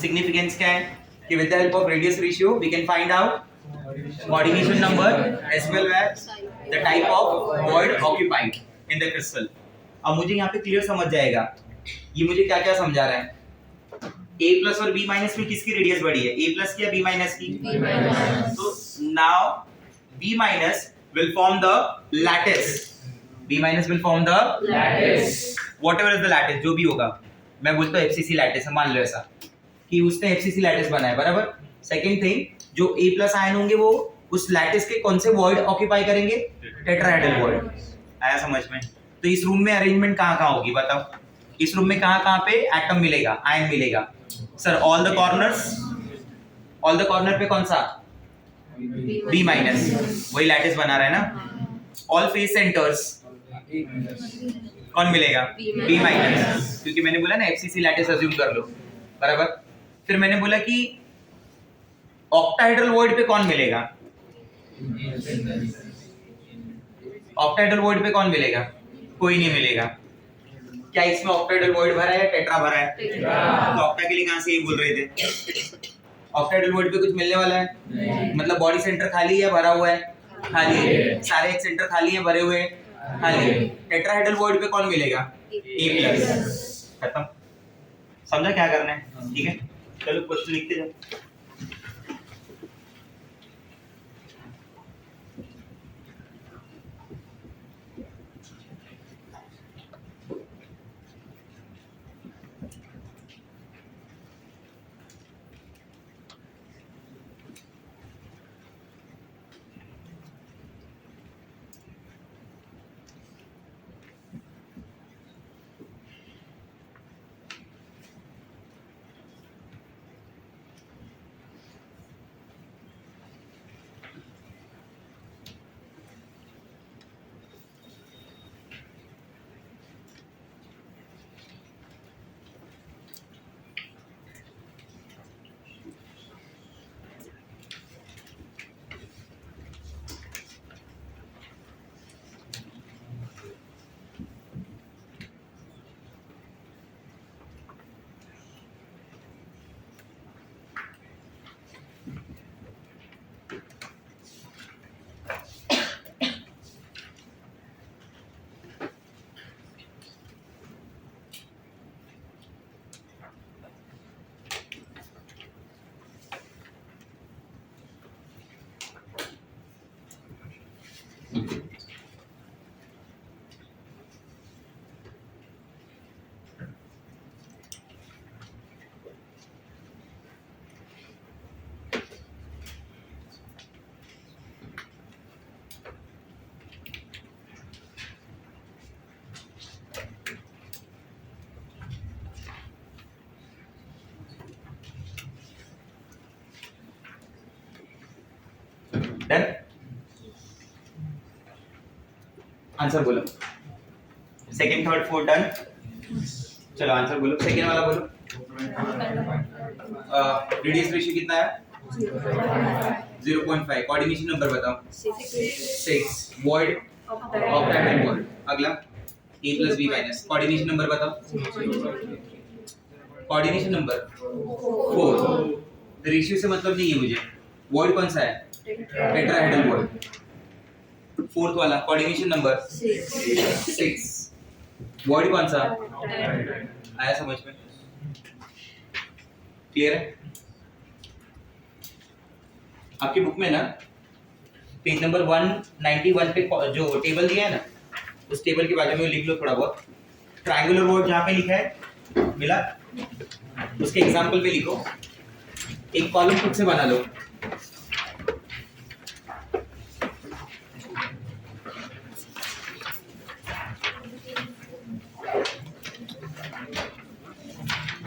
Significance क्या है कि with the help of radius ratio we can find out coordination number as well as the type of void occupied in the crystal. अब मुझे यहाँ पे clear समझ जाएगा ये मुझे क्या क्या समझा रहा है। a प्लस और b माइनस में किसकी रेडियस बड़ी है, a प्लस की या b माइनस की? तो now b minus will form the lattice. b minus will form the lattice. Whatever is the lattice, जो भी होगा, मैं बोलता हूँ FCC lattice, मान लो ऐसा कि उसने FCC lattice बनाया, बराबर। सेकंड थिंग, जो a प्लस आयन होंगे वो उस लैटिस के कौन से वॉइड ऑक्यूपाई करेंगे? Tetrahedral void. आया समझ में? तो इस रूम में अरेंजमेंट कहाँ होगी बताओ? इस रूम में कहाँ पे एटम मिलेगा, आयन मिलेगा? Sir all the corners, all the corner पे कौन सा? B माइनस, वही लैटिस बना रहा है ना। ऑल फेस सेंटर्स कौन मिलेगा? B माइनस, क्योंकि मैंने बोला ना FCC लैटिस अज्यूम कर लो, बराबर। फिर मैंने बोला कि ऑक्टाहेड्रल वॉइड पे कौन मिलेगा? ऑक्टाहेड्रल वॉइड पे कौन मिलेगा? कोई नहीं मिलेगा। क्या इसमें ऑक्टाहेड्रल वॉइड भरा है या टेट्रा भरा है? तो ऑक्टा के लिए कहां से ये बोल रहे थे? ऑक्टाहेड्रल वॉइड पे कुछ मिलने वाला है? नहीं। मतलब बॉडी सेंटर खाली है, भरा हुआ है? खाली है। सारे एक सेंटर खाली है, भरे हुए हैं? खाली है। टेट्राहेड्रल वॉइड पे कौन मिलेगा? A plus. खत्म। समझा क्या करना है? ठीक है, चलो क्वेश्चन लिखते जाओ। डन? आंसर बोलो। Second third fourth done? चलो आंसर बोलो, सेकंड वाला बोलो। रेडियस रेशियो कितना है? 0.5। कोऑर्डिनेशन नंबर बताओ। 6। Void octahedral void. अगला a plus b minus. Coordination number बताओ। Coordination number 4। रेशियो से मतलब नहीं है मुझे। वॉइड कौन सा है? Tetrahedral void. फोर्थ वाला कोऑर्डिनेशन नंबर 6। वॉइड कौन सा? आया समझ में? क्लियर है? आपकी बुक में ना पेज नंबर 191 पे जो टेबल दिया है ना, उस टेबल के बाजू में लिख लो थोड़ा बहुत। ट्रायंगुलर वॉइड जहाँ पे लिखा है मिला, उसके एग्जांपल पे लिखो। एक कॉलम खुद से बना लो।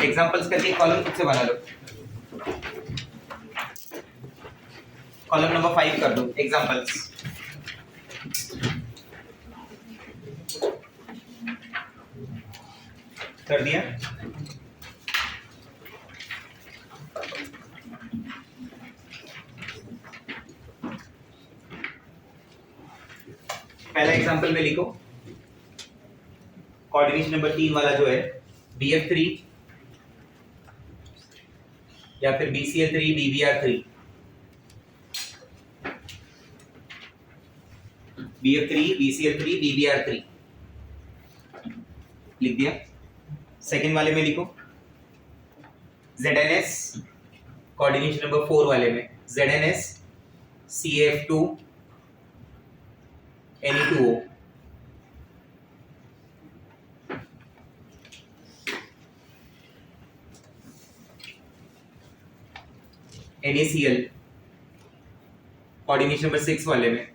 एग्जांपल्स करके कॉलम खुद से बना लो। कॉलम नंबर 5 कर दो एग्जांपल्स। कर दिया? पहला एग्जांपल में लिखो। कोऑर्डिनेशन नंबर 3 वाला जो है BF3 या फिर BCl3 BBr3, BF3 BCl3 BBr3 लिख दिया। सेकेंड वाले में लिखो ZNS, कोऑर्डिनेशन नंबर 4 वाले में ZNS CF2 Ne2O, NaCl, coordination number 6 वाले में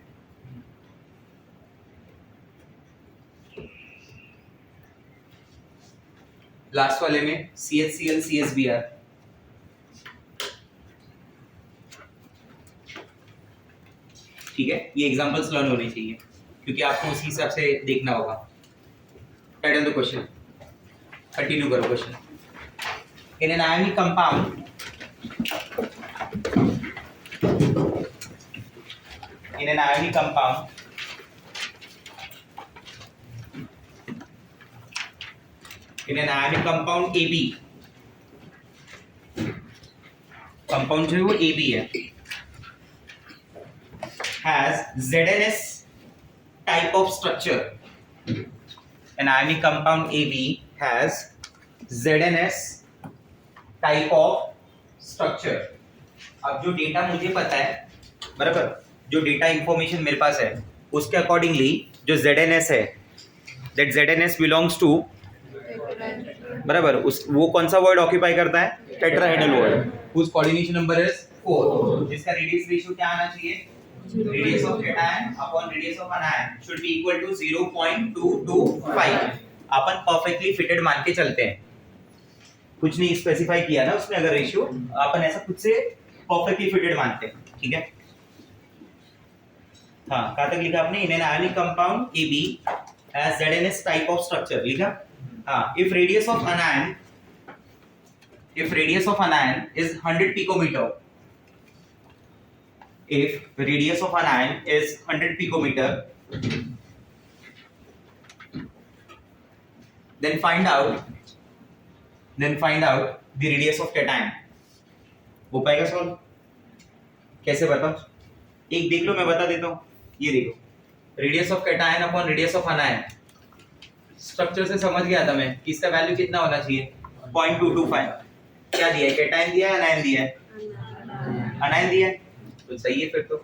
लास्ट वाले में CHCl CSBr। ठीक है, ये एग्जांपल्स लर्न होने चाहिए क्योंकि आपको उसी हिसाब से देखना होगा। टाइटल द क्वेश्चन, कंटिन्यू करो question. In an ionic compound, in an ionic compound AB, compound जो है वो AB है, has ZNS type of structure. An ionic compound AB has ZNS type of structure. अब जो डेटा मुझे पता है, बराबर, जो डेटा इंफॉर्मेशन मेरे पास है उसके अकॉर्डिंगली जो ZNS है, that ZNS belongs to, बराबर, उस वो कौन सा वर्ड ऑक्यूपाई करता है? Tetrahedral word, whose coordination number is 4, जिसका रेडियस रेशियो क्या आना चाहिए? Radius of cation upon radius of अनायन should be equal to 0.225। Upon perfectly fitted मान के चलते हैं, कुछ नहीं स्पेसिफाई किया ना उसने, अगर रेशियो अपन ऐसा खुद से परफेक्टली फिटेड मानते हैं। ठीक है, हाँ, कहाँ तक लिखा आपने? In an ionic compound AB has ZNS type of structure, लिखा? हाँ, if radius of anion is 100 picometer, if radius of anion is 100 picometer, then find out the radius of cation। हो पाएगा सॉल्व? कैसे बताओ? एक देख लो, मैं बता देता हूँ। ये देखो, radius of cation upon radius of अनायन, structure से समझ गया था मैं कि इसका वैल्यू कितना होना चाहिए? 0.225। क्या दिया है? कैटायन दिया है, अनायन दिया है? अनायन दिया है, तो सही है फिर तो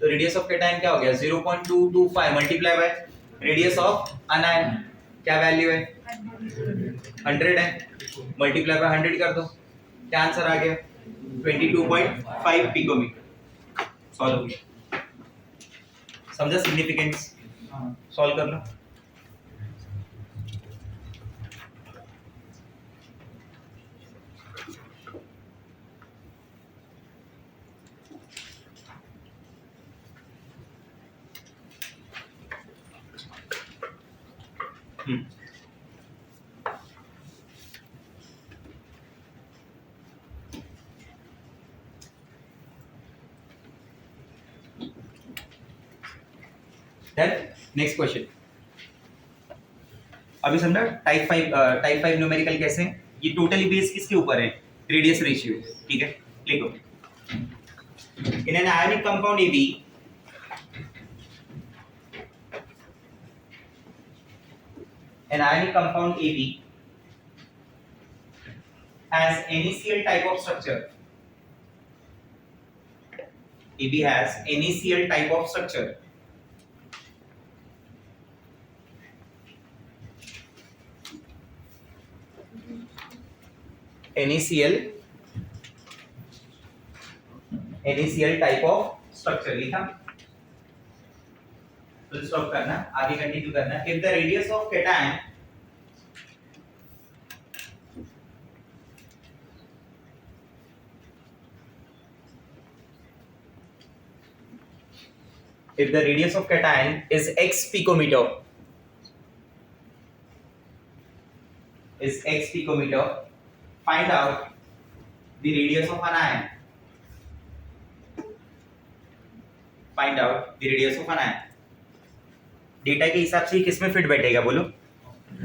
रेडियस ऑफ कैटायन क्या हो गया? 0.225 मल्टीप्लाई बाय रेडियस ऑफ अनायन, क्या वैल्यू है? 100 है, मल्टीप्लाई बाय 100 कर दो, क्या आंसर आ गया? 22.5 पिकोमीटर। सॉल्व हो गया, समझा सिग्निफिकेंस? सॉल्व कर लो। नेक्स्ट क्वेश्चन, अभी समझा टाइप 5 न्यूमेरिकल कैसे? ये टोटली बेस किसके ऊपर है? Radius ratio. ठीक है, लिखो, in an ionic compound AB, an ionic compound AB has NaCl type of structure. AB has NaCl type of structure. NaCl type of structure, लिखा? तो स्टॉप करना, आगे कंटिन्यू करना। If the radius of cation is x picometer, find out the radius of anion. Data के हिसाब से किसमें fit बैठेगा बोलो?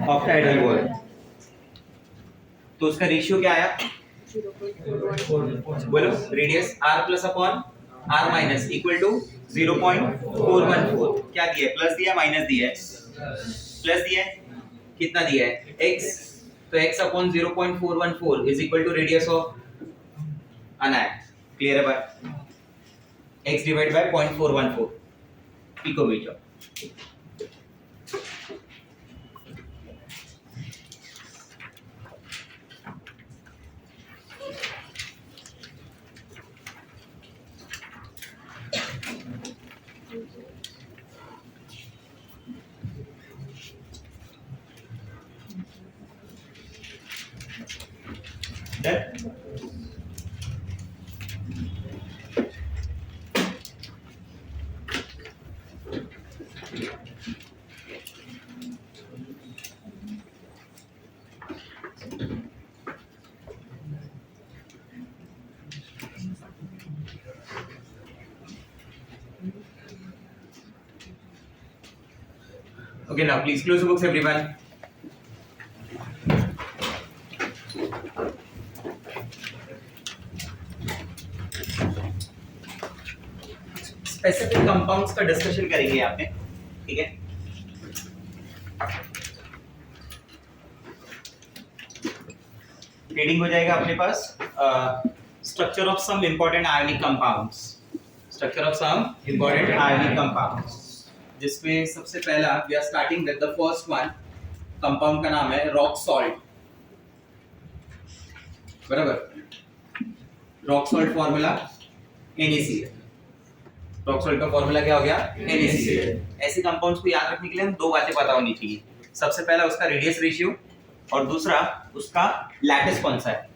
Octahedral void. तो उसका रेशियो क्या आया? बोलो radius r plus upon r minus equal to 0.414। क्या दिया है? प्लस दिया माइनस दिया है? प्लस दिया है। कितना दिया है? x। तो x upon 0.414 is equal to radius of anion. Clear है बात? x divide by 0.414 picometre. Okay, now please close the books, everyone. Specific compounds का डिस्कशन करेंगे यहाँ पे, ठीक है? रीडिंग हो जाएगा अपने पास structure of some important ionic compounds. Structure of some important ionic compounds, जिसमें सबसे पहला we are starting with the first one. Compound का नाम है रॉक सॉल्ट। बराबर? Rock salt formula NaCl। Rock salt का फॉर्मूला क्या हो गया? NaCl। ऐसे कंपाउंड्स को याद रखने के लिए हम दो बातें पता होनी चाहिए। सबसे पहला उसका रेडियस रेशियो और दूसरा उसका लैटिस कौन सा है।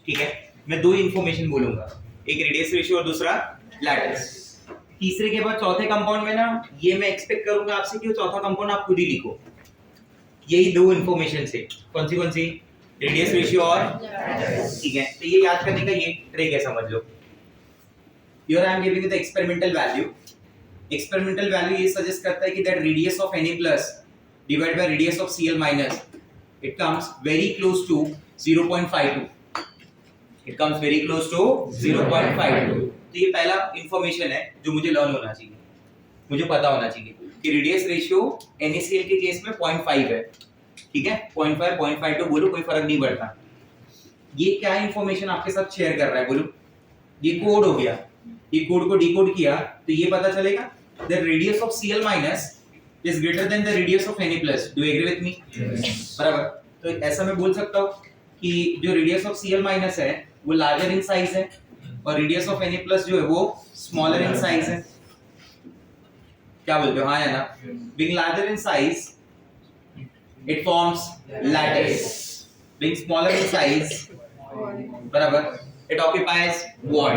ठीक है, मैं दो इंफॉर्मेशन बोलूंगा, एक रेडियस रेशियो और दूसरा लैटिस। तीसरे के बाद चौथे कंपाउंड में ना ये मैं एक्सपेक्ट करूंगा आपसे कि चौथा कंपाउंड आप खुद ही लिखो। यही दो इंफॉर्मेशन से कौन सी रेडियस रेशियो और ठीक है, तो ये याद करने का ये ट्रिक है, समझ लो। Here I am giving you the experimental value. Experimental value ये सजेस्ट करता है कि that radius of Na plus divided by radius of Cl minus it comes very close to 0.52. It comes very close to 0.52. तो ये पहला information है जो मुझे लर्न होना चाहिए, मुझे पता होना चाहिए कि रेडियस रेशियो NaCl के केस में 0.5 है। ठीक है, 0.5 0.52 बोलो, कोई फर्क नहीं पड़ता। ये क्या इंफॉर्मेशन आपके साथ शेयर कर रहा है बोलो? ये कोड हो गया। ये कोड को डिकोड किया तो ये पता चलेगा the radius of Cl minus is greater than the radius of Na plus. Do you agree with me? बराबर। तो ऐसा मैं बोल सकता हूँ कि जो रेडियस ऑफ Cl माइनस है वो लार्जर इन साइज है और रेडियस ऑफ Na प्लस जो है वो स्मॉलर इन साइज है। क्या बोलते हो? हाँ या ना? Being larger in size it forms lattice, being smaller in size बराबर it occupies void।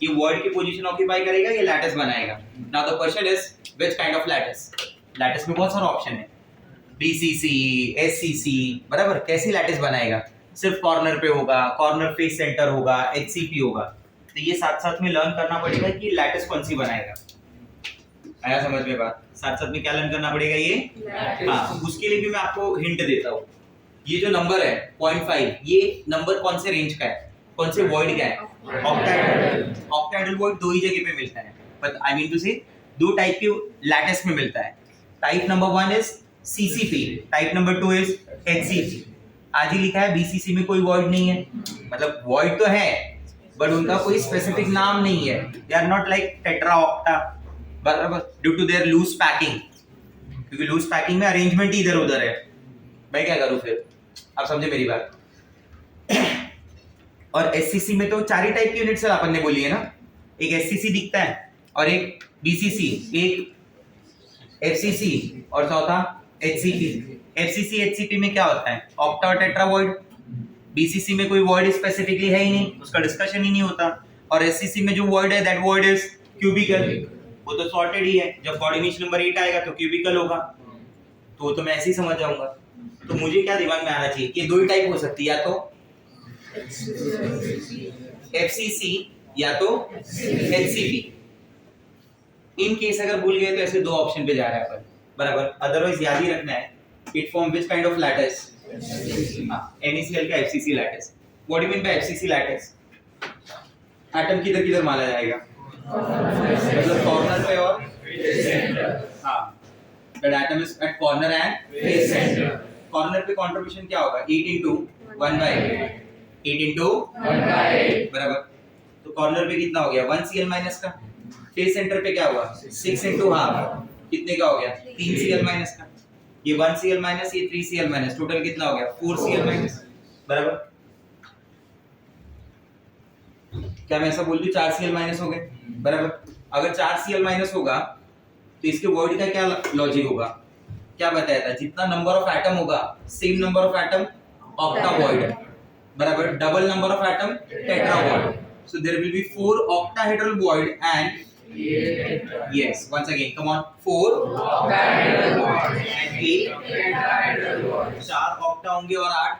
ये void की पोजीशन ऑक्यूपाई करेगा, ये लैटिस बनाएगा। now the question is which kind of lattice? Lattice में बहुत सारे ऑप्शन है, BCC, SCC, बराबर। कैसी लैटिस बनाएगा? सिर्फ कॉर्नर पे होगा, कॉर्नर फेस सेंटर होगा, HCP होगा। तो ये साथ साथ में लर्न करना पड़ेगा कि लैटिस कौन सी बनाएगा। आया समझ में बात? साथ साथ में क्या लर्न करना पड़ेगा ये? हाँ, उसके लिए भी मैं आपको हिंट देता हूँ। ये जो नंबर है 0.5, ये नंबर कौन से रेंज का है, कौन से वॉइड का है? ऑक्टाहेड्रल। ऑक्टाहेड्रल वॉइड दो ही जगह पे मिलता है, बट आई मीन टू से दो टाइप के लैटिस में मिलता है। Type number 1 is CCP, type number 2 is HCP। आज ही लिखा है BCC में कोई वॉइड नहीं है, मतलब वॉइड तो है बट उनका कोई स्पेसिफिक नाम नहीं है। They are not like tetra octa, बराबर, due to their loose packing. क्योंकि लूज पैकिंग में अरेंजमेंट इधर उधर है, मैं क्या करूं फिर? आप समझे मेरी बात? और SCC में तो चार ही टाइप की यूनिट्स अपन ने बोली है ना, एक SCC दिखता है और एक BCC, एक FCC और चौथा HCP। FCC HCP में क्या होता है? ऑक्टा और टेट्रा वॉइड। BCC में कोई वॉइड स्पेसिफिकली है ही नहीं, उसका डिस्कशन ही नहीं होता। और SCC में जो वॉइड है दैट वॉइड इज क्यूबिकल, वो तो सॉर्टेड ही है। जब कोऑर्डिनेशन नंबर 8 आएगा तो क्यूबिकल होगा, तो वो तो मैं ऐसे ही समझ जाऊंगा। तो मुझे क्या दिमाग में आना चाहिए कि दो ही टाइप हो सकती है, या तो FCC या तो HCP। इन केस अगर भूल गए तो ऐसे दो ऑप्शन पे जा रहा है अपन, बराबर। अदरवाइज याद ही रखना है it form which kind of lattice? NaCl का FCC lattice. What do mean by FCC lattice? Atom किधर किधर माना जाएगा, मतलब कॉर्नर पे और हाँ, that atom is at corner and face centre. Corner पे कंट्रीब्यूशन क्या होगा, 8 into 1/8, 8 into 1/8 बराबर. तो कॉर्नर पे कितना हो गया 1 Cl माइनस का. फेस सेंटर पे क्या हुआ 6 into हाफ, कितने का हो गया 3 Cl माइनस का. ये 1 Cl माइनस, ये 3 Cl माइनस, टोटल कितना हो गया 4 Cl माइनस बराबर. क्या मैं ऐसा बोल दूं 4 Cl माइनस हो गए बराबर. अगर 4 Cl माइनस होगा तो इसके वर्ड का क्या लॉजिक होगा, क्या बताया था, जितना नंबर ऑफ एटम होगा same number of atom octa void बराबर, double number of atom tetra void. So there will be 4 octahedral void and yes once again come on 4 octahedral void and 8 tetrahedral void. 4 octa होंगे और 8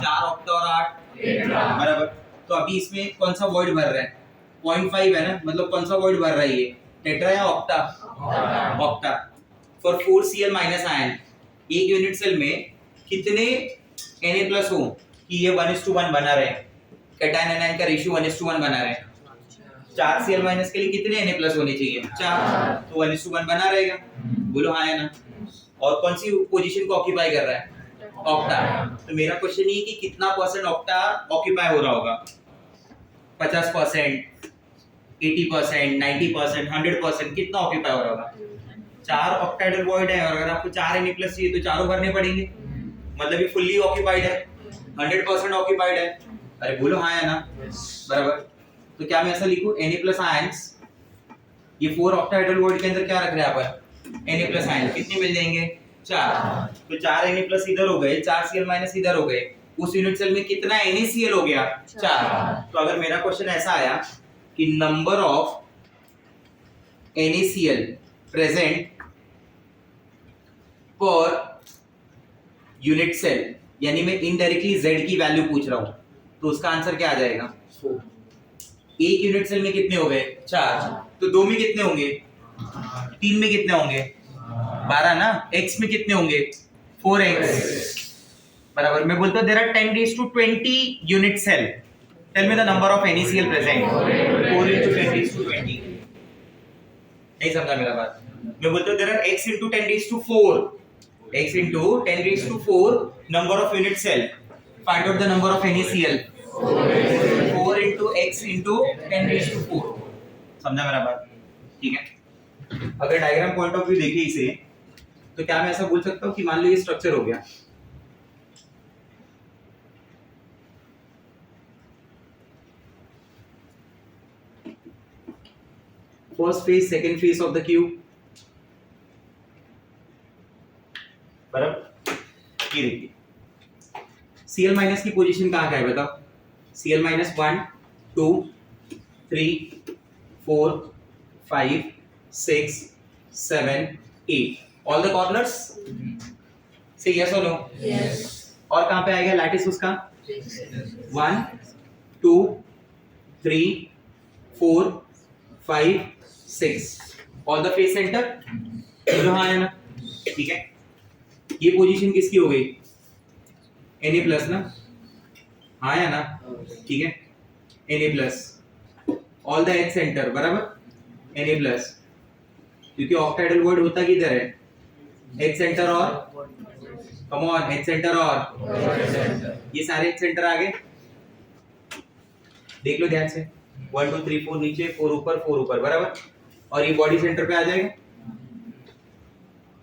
4 octa और 8 बराबर. तो अभी इसमें कौन सा वॉइड भर रहा है 0.5 है ना, मतलब कौन सा वॉइड भर रहा है ये, टेट्रा या octa, octa. For 4 Cl minus ion एक यूनिट सेल में कितने Na+ हो कि ये 1:1 बना रहे, कैटायन एनायन का रेशियो 1:1 बना रहे. 4 Cl माइनस के लिए कितने Na+ होने चाहिए 4, तो 1:1 बना रहेगा. बोलो हाँ या ना. और कौन सी पोजीशन को ऑक्यूपाई कर रहा है ऑक्टा. तो मेरा क्वेश्चन ये कि कितना परसेंट ऑक्टा ऑक्यूपाई हो रहा होगा, 50%, 80%, 90%, 100%, कितना ऑक्यूपाई हो रहा होगा. 4 ऑक्टाहेड्रल वॉइड है और अगर आपको 4 Na+ चाहिए तो चारों भरने पड़ेंगे, मतलब ये फुल्ली ऑक्यूपाइड है, 100% ऑक्यूपाइड है. अरे बोलो हाँ या ना बराबर. तो क्या मैं ऐसा लिखूं Na+ आयंस, ये 4 ऑक्टाहेड्रल वॉइड के अंदर क्या रख रहे हैं अपन Na+ आयंस, कितने मिल जाएंगे 4. तो 4 Na+ इधर हो गए, 4 Cl माइनस इधर हो गए. उस यूनिट सेल में कितना NaCl हो गया 4. तो अगर मेरा क्वेश्चन ऐसा आया कि number of NaCl present per unit cell, यानी मैं इनडायरेक्टली Z की वैल्यू पूछ रहा हूं, तो उसका आंसर क्या आ जाएगा. एक यूनिट सेल में कितने हो गए 4, तो 2 में कितने होंगे 3 में कितने होंगे 12 ना, x में कितने होंगे 4x बराबर. मैं बोलता हूं there are 10⁻20 unit cell, tell me the number of NaCl present, 4 into 10⁻20. नहीं समझा मेरा बात. मैं बोलता हूं there are x into 10⁻4, x into 10⁻4 number of unit cell, find out the number of NaCl, 4 into x into 10⁻4. समझा मेरा बात, ठीक है. अगर डायग्राम पॉइंट ऑफ व्यू देखिए इसे, तो क्या मैं ऐसा बोल सकता हूं कि मान लो ये स्ट्रक्चर हो गया, first phase second phase of the cube बराबर. ये देखिए Cl माइनस की पोजीशन कहां का है बताओ, Cl minus 1 2 3 4 5 6 7 8, all the corners, से यस और नो. यस. और कहां पे आएगा लैटिस उसका 1 2 3 4 5 6, ऑल द फेस सेंटर. हाँ है ना, ठीक है. ये पोजीशन किसकी हो गई Na+ ना, हाँ या ना, ठीक है. Na+ all the H centre बराबर Na+, क्योंकि ऑक्टाहेड्रल वॉइड होता किधर है एच सेंटर और कम ऑन एच सेंटर और ये सारे एच सेंटर आ गए. देख लो ध्यान से 1 2 3 4 नीचे 4 ऊपर बराबर, और ये बॉडी सेंटर पे आ जाएगा,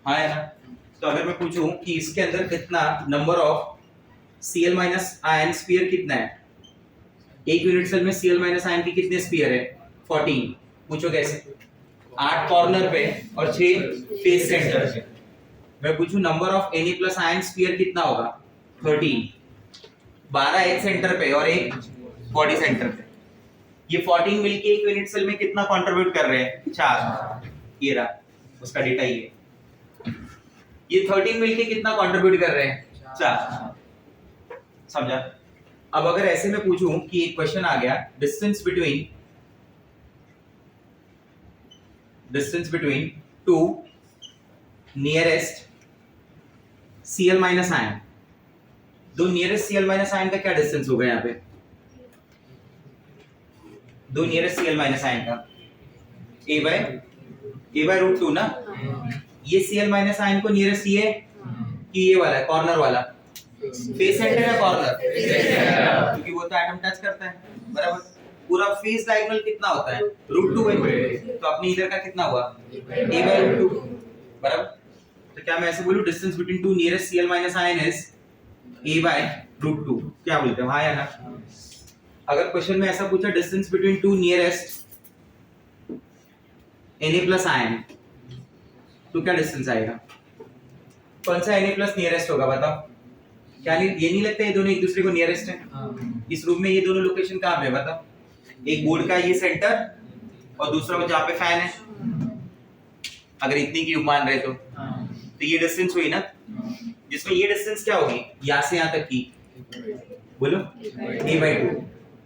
हाँ या ना. तो अगर मैं पूछूं कि इसके अंदर कितना number of Cl minus ion sphere कितना है, एक यूनिट सेल में Cl माइनस आयन की कितने स्फीयर है 14. पूछो कैसे, 8 कॉर्नर पे और 6 फेस सेंटर पे. मैं पूछूं number of Na+ ion sphere कितना होगा 13, 12 एच सेंटर पे और एक बॉडी सेंटर पे. ये 14 मिलके एक यूनिट सेल में कितना कंट्रीब्यूट कर रहे हैं 4. ये रहा उसका डेटा, ये 13 मिलके कितना कंट्रीब्यूट कर रहे हैं 4. समझा. अब अगर ऐसे में पूछूं कि एक क्वेश्चन आ गया distance between two nearest Cl minus ion, दो नियरेस्ट Cl माइनस आयन का क्या डिस्टेंस होगा यहाँ पे? दो नियरेस्ट Cl माइनस आयन का a by रूट 2 ना। ये Cl माइनस आयन को नियरेस्ट ये कि ये वाला है कॉर्नर वाला, फेस सेंटर या कॉर्नर, क्योंकि वो तो एटम टच करता है बराबर। पूरा फेस डायगोनल कितना होता है? रूट 2 है, तो अपने इधर का कितना हुआ? a by रूट 2 बराबर। तो क्या मैं ऐसे बोलूं distance between two nearest Cl minus ion is a by root 2? क्या बोलते हो, हाँ या ना? अगर क्वेश्चन में ऐसा पूछा distance between two nearest Na plus ion, तो क्या डिस्टेंस आएगा? कौन सा Na प्लस नियरेस्ट होगा बताओ? क्या नहीं, ये नहीं लगता ये दोनों एक दूसरे को नियरेस्ट है? इस रूम में ये दोनों लोकेशन कहाँ पे है बताओ? एक बोर्ड का ये सेंटर और दूसरा वो जहाँ पे फैन है, अगर इतनी क्यूब मान रहे तो ये डिस्टेंस हुई ना, जिसमें ये डिस्टेंस क्या होगी यहाँ से यहाँ तक की, बोलो a by 2।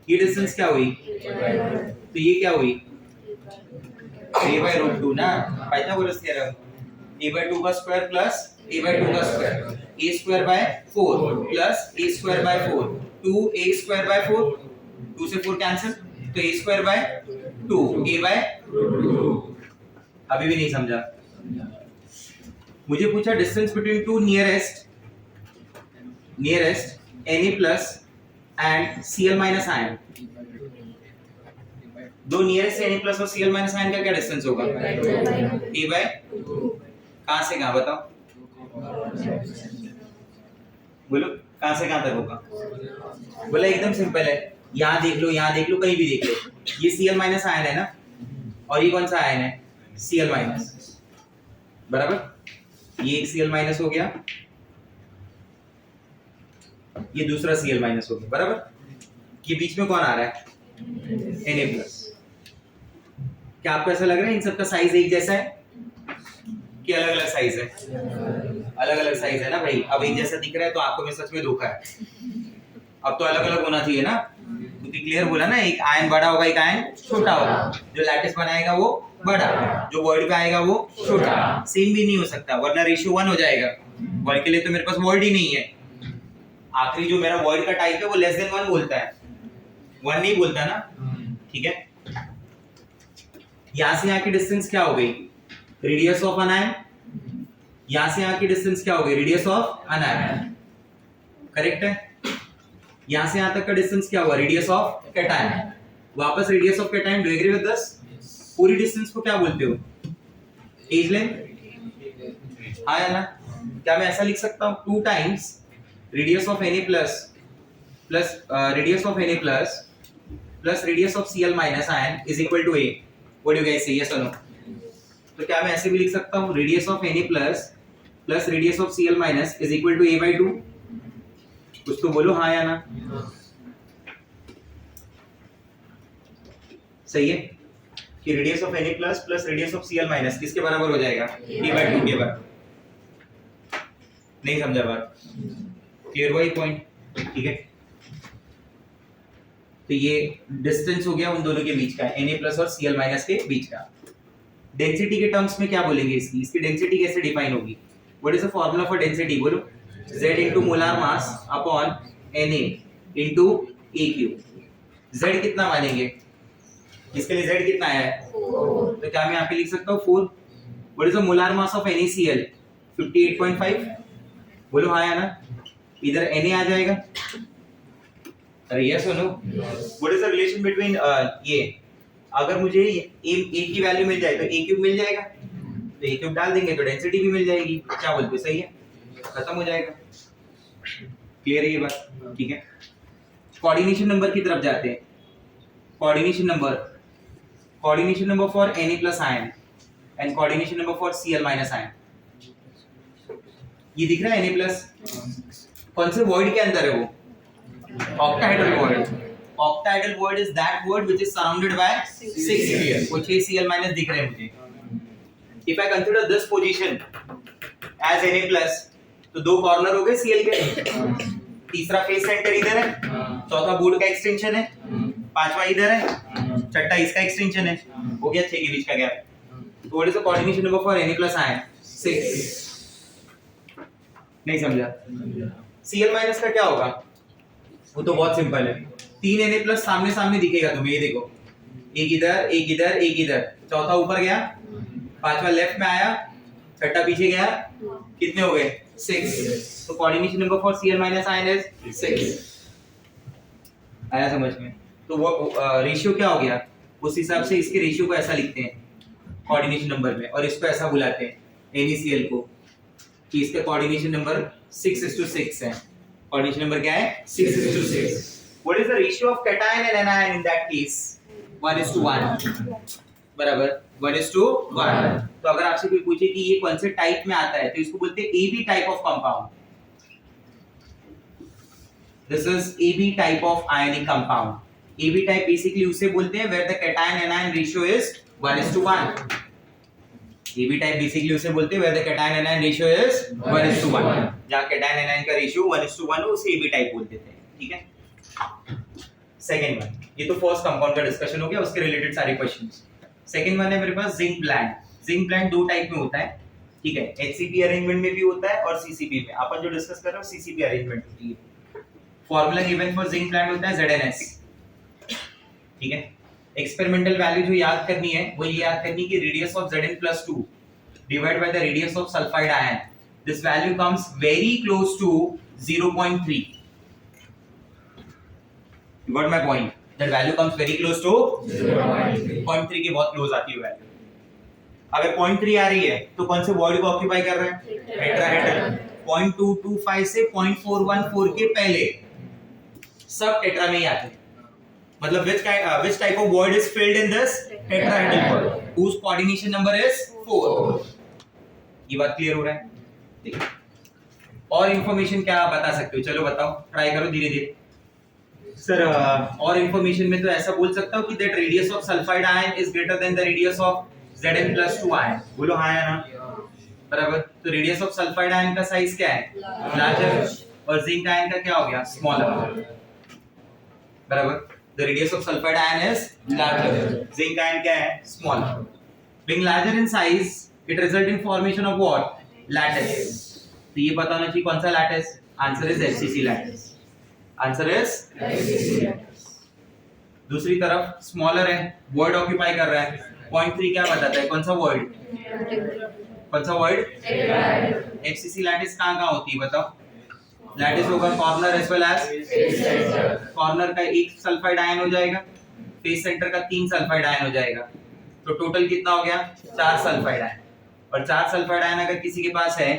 ये डिस्टेंस क्या हुई, तो ये क्या हुई a by रूट 2 ना, पाइथागोरस थ्योरम। a by 2 का स्क्वायर प्लस a by 2 का square, a square by 4 plus a square by 4, 2a square by 4, 2 से 4 कैंसिल, तो a स्क्वायर बाय 2 a बाय 2। अभी भी नहीं समझा? मुझे पूछा distance between two nearest Na plus and Cl minus ion. दो नियरेस्ट Na प्लस और Cl माइनस आयन का क्या डिस्टेंस होगा? a बाय, कहां से कहां बताओ, बोलो कहां से कहां तक होगा? बोला एकदम सिंपल है, यहाँ देख लो, यहाँ देख लो, कहीं भी देख लो, ये Cl माइनस आयन है ना, और ये कौन सा आयन है? Cl माइनस बराबर। ये एक Cl माइनस हो गया, ये दूसरा Cl माइनस हो गया बराबर। ये बीच में कौन आ रहा है? Na plus. क्या आपको ऐसा लग रहा है इन सबका साइज एक जैसा है कि अलग अलग साइज है? अलग अलग साइज है ना भाई। अब एक जैसा दिख रहा है तो आपको में सच में धोखा है। अब तो अलग अलग होना चाहिए ना, क्योंकि क्लियर बोला ना, एक आयन बड़ा होगा एक आयन छोटा होगा, जो लैटिस बनाएगा वो बड़ा, जो वॉइड पे आएगा वो छोटा। सेम भी नहीं हो सकता वरना रेशियो 1 हो जाएगा। वॉइड के लिए तो मेरे पास वॉइड ही नहीं है। आखिरी जो मेरा वॉइड का टाइप है वो लेस देन 1 बोलता है, 1 नहीं बोलता ना, ठीक है। यहां से यहाँ की डिस्टेंस क्या हो गई? Radius of anion. यहां से यहाँ की डिस्टेंस क्या हो गई? Radius of anion, correct है। यहां से यहां तक का डिस्टेंस क्या हुआ? Radius of cation. वापस radius of cation, do you agree with this? पूरी डिस्टेंस को क्या बोलते हो? एज लेंथ, हाँ या ना? क्या मैं ऐसा लिख सकता हूं 2 times radius of Na plus radius of Na plus radius of Cl minus ion is equal to a? What do you guys say, yes और नो? तो क्या मैं ऐसे भी लिख सकता हूं radius of Na plus radius of Cl minus is equal to a by 2? कुछ तो बोलो हाँ या ना? सही है कि radius of Na plus radius of Cl minus किसके बराबर हो जाएगा? a by 2 के बराबर। नहीं समझा बात? क्लियर हुआ ये पॉइंट? ठीक है। तो ये डिस्टेंस हो गया उन दोनों के बीच का, Na प्लस और Cl माइनस के बीच का। डेंसिटी के टर्म्स में क्या बोलेंगे इसकी डेंसिटी कैसे डिफाइन होगी? What is the formula for density? बोलो Z into molar mass upon Na into AQ। Z कितना मानेंगे? इसके लिए Z कितना है? 4। तो क्या मैं यहाँ पे लिख सकता हूँ 4? What is the molar mass of NaCl? 58.5। बोलो हाँ या ना? इधर Na आ जाएगा। अरे यस और no? What is the relation between ये, अगर मुझे A की वैल्यू मिल जाए तो A क्यूब मिल जाएगा, तो A क्यूब डाल देंगे तो डेंसिटी भी मिल जाएगी। क्या बोलते हो, सही है? खत्म हो जाएगा। क्लियर है ये बात? ठीक है। कोऑर्डिनेशन नंबर की तरफ जाते हैं। Coordination number for Na plus ion and coordination number for Cl minus ion. ये दिख रहा है Na प्लस कौन से वॉइड के अंदर है? वो octahedral void. Octahedral void is that void which is surrounded by 6 sphere. वो 6 Cl माइनस दिख रहे हैं मुझे। If I consider this position as Na plus, तो 2 कॉर्नर हो गए Cl के, तीसरा फेस सेंटर इधर है, चौथा बोर्ड का एक्सटेंशन है, पांचवा इधर है, छठा इसका एक्सटेंशन है, हो गया 6 के बीच का गैप। तो what is the coordination number for Na plus ion? 6। नहीं समझा? Cl माइनस का क्या होगा? वो तो बहुत सिंपल है, 3Na प्लस सामने सामने दिखेगा तुम्हें, ये देखो, एक इधर एक इधर एक इधर, चौथा ऊपर गया, पांचवा लेफ्ट में आया, छठा पीछे गया, कितने हो गए? 6। तो coordination number for Cl minus ion is 6। आया समझ में? तो वो रेशियो क्या हो गया? उस हिसाब से इसके रेशियो को ऐसा लिखते हैं कोऑर्डिनेशन नंबर में, और इसको ऐसा बुलाते हैं NaCl को कि इसका कोऑर्डिनेशन नंबर 6:6 है। कोऑर्डिनेशन नंबर क्या है? 6:6। What is the ratio of cation and anion in that case? 1:1 बराबर 1:1। तो अगर आपसे कोई पूछे कि ये कौन से टाइप में आता है, तो इसको बोलते हैं AB type of compound. This is AB type of ionic compound. AB type basically उसे बोलते हैं where the cation anion ratio is 1:1. AB type basically उसे बोलते हैं where the cation anion ratio is 1:1. जहाँ cation anion का ratio 1:1 हो उसे AB type बोल देते हैं, ठीक है? सेकेंड वन, ये तो फर्स्ट कंपाउंड का डिस्कशन हो गया, उसके रिलेटेड सारे क्वेश्चंस। सेकेंड वन है मेरे पास जिंक ब्लैंड। जिंक ब्लैंड दो टाइप में होता है, ठीक है? HCP अरेंजमेंट में भी होता है और CCP में। अपन जो डिस्कस कर रहे हो CCP अरेंजमेंट होती है। Formula given for zinc bland होता है ZnS, ठीक है? एक्सपेरिमेंटल वैल्यू जो याद करनी है वो ये याद करनी कि radius of Zn+2 divide by the radius of sulphide ion, this value comes very close to 0.3। You got my point? That value comes very close to 0.3 के बहुत क्लोज आती है वैल्यू। अगर 0.3 आ रही है तो कौन से वॉइड को ऑक्यूपाई कर रहे हैं? टेट्राहेड्रल। 0.225 से 0.414 के पहले सब टेट्रा में ही आते हैं। मतलब which type of void is filled in this tetrahedral void whose coordination number is 4। ये बात क्लियर हो रहा है? देखिए, और इंफॉर्मेशन क्या आप बता सकते हो? चलो बताओ, ट्राई करो धीरे धीरे। सर और इंफॉर्मेशन में तो ऐसा बोल सकता हूँ कि that radius of sulphide ion is greater than the radius of Zn+2 ion. बोलो हाँ या ना? बराबर। तो रेडियस ऑफ सल्फाइड आयन का साइज क्या है? लार्जर, और जिंक आयन का क्या हो गया? स्मॉलर। बराबर। The radius of sulphide ion is larger, zinc ion क्या है? Smaller. Being larger in size, it result in formation of what? Lattice। तो ये पता होना चाहिए कौन सा lattice? Answer is HCC lattice. Answer is दूसरी तरफ स्मॉलर है, वर्ड ऑक्यूपाई कर रहा है। 0.3 क्या बताता है? कौन सा वर्ड? कौन सा वर्ड? HCC लैटिस कहाँ होती है बताओ? लैटिस होगा corner as well as corner का एक सल्फाइड आयन हो जाएगा, फेस सेंटर का 3 सल्फाइड आयन हो जाएगा। तो टोटल कितना हो गया? 4 सल्फाइड आयन। और 4 सल्फाइड आयन अगर किसी के पास है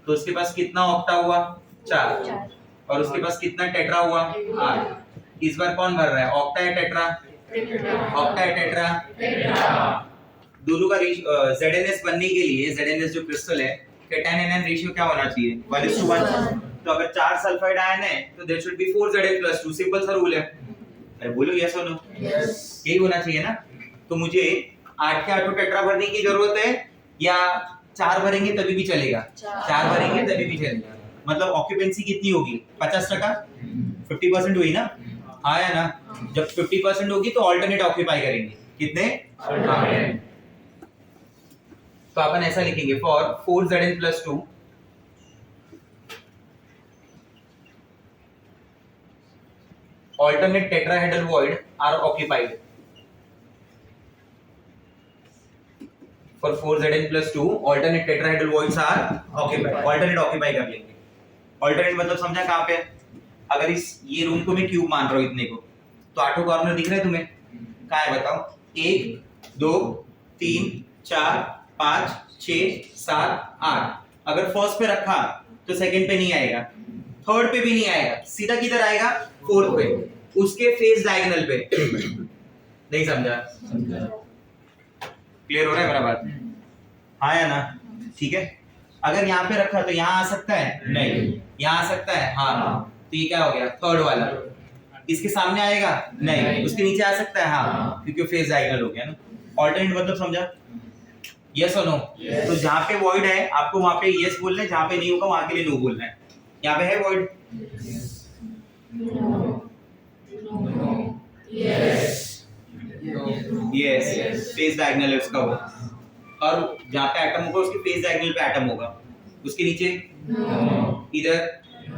तो उसके पास कितना ऑक्टा हुआ? 4। और उसके पास कितना टेट्रा हुआ? 8। इस बार कौन भर रहा है? ऑक्टा या टेट्रा? ऑक्टा या टेट्रा? दोनों का ZnS बनने के लिए, ZnS जो क्रिस्टल है, कैटायन एनायन रेशियो क्या होना चाहिए? 1:1। तो अगर 4 सल्फाइड आयन है तो there should be 4 Zn+2। Simple सा रूल है। अरे बोलो यस और नो? यस। यही होना चाहिए ना? तो मुझे 8 के 8 टेट्रा भरने की जरूरत है या 4 भरेंगे तभी भी चलेगा? 4 भरेंगे तभी भी चलेगा। मतलब ऑक्यूपेंसी कितनी होगी? 50%? 50% हुई ना? हाँ या ना? जब 50% होगी तो ऑल्टरनेट ऑक्यूपाई करेंगे। कितने? हाँ। तो अपन ऐसा लिखेंगे for 4 Zn+2 alternate tetrahedral void are occupied। For 4 Zn+2 alternate tetrahedral voids are occupied। alternate occupy कर लेंगे। alternate मतलब समझा कहाँ पे? अगर इस ये रूम को मैं क्यूब मान रहा हूँ इतने को, तो 8 कॉर्नर दिख रहे हैं तुम्हें? कहाँ है बताओ? 1 2 3 4 5 6 7 8। अगर फर्स्ट पे रखा तो सेकंड पे नहीं आएगा, थर्ड पे भी नहीं आएगा, सीधा किधर आएगा? फोर्थ पे, उसके फेस डायगोनल पे। नहीं समझा? क्लियर हो रहा है मेरा बात? हाँ या ना? ठीक है। अगर यहाँ पे रखा तो यहाँ आ सकता है? नहीं। यहाँ आ सकता है? हाँ। तो ये क्या हो गया? थर्ड वाला। इसके सामने आएगा? नहीं। उसके नीचे आ सकता है? हाँ, क्योंकि फेस डायगोनल हो गया ना। ऑल्टरनेट मतलब समझा? यस और नो? तो जहाँ पे वॉइड है आपको वहाँ पे यस बोलना है, जहाँ पे नहीं होगा वहाँ के लिए नो बोलना है। यहाँ पे है वॉइड? यस, फेस डायगोनल है उसका वो। और जहाँ पे एटम होगा उसके फेस डायगोनल पे एटम होगा। उसके नीचे? इधर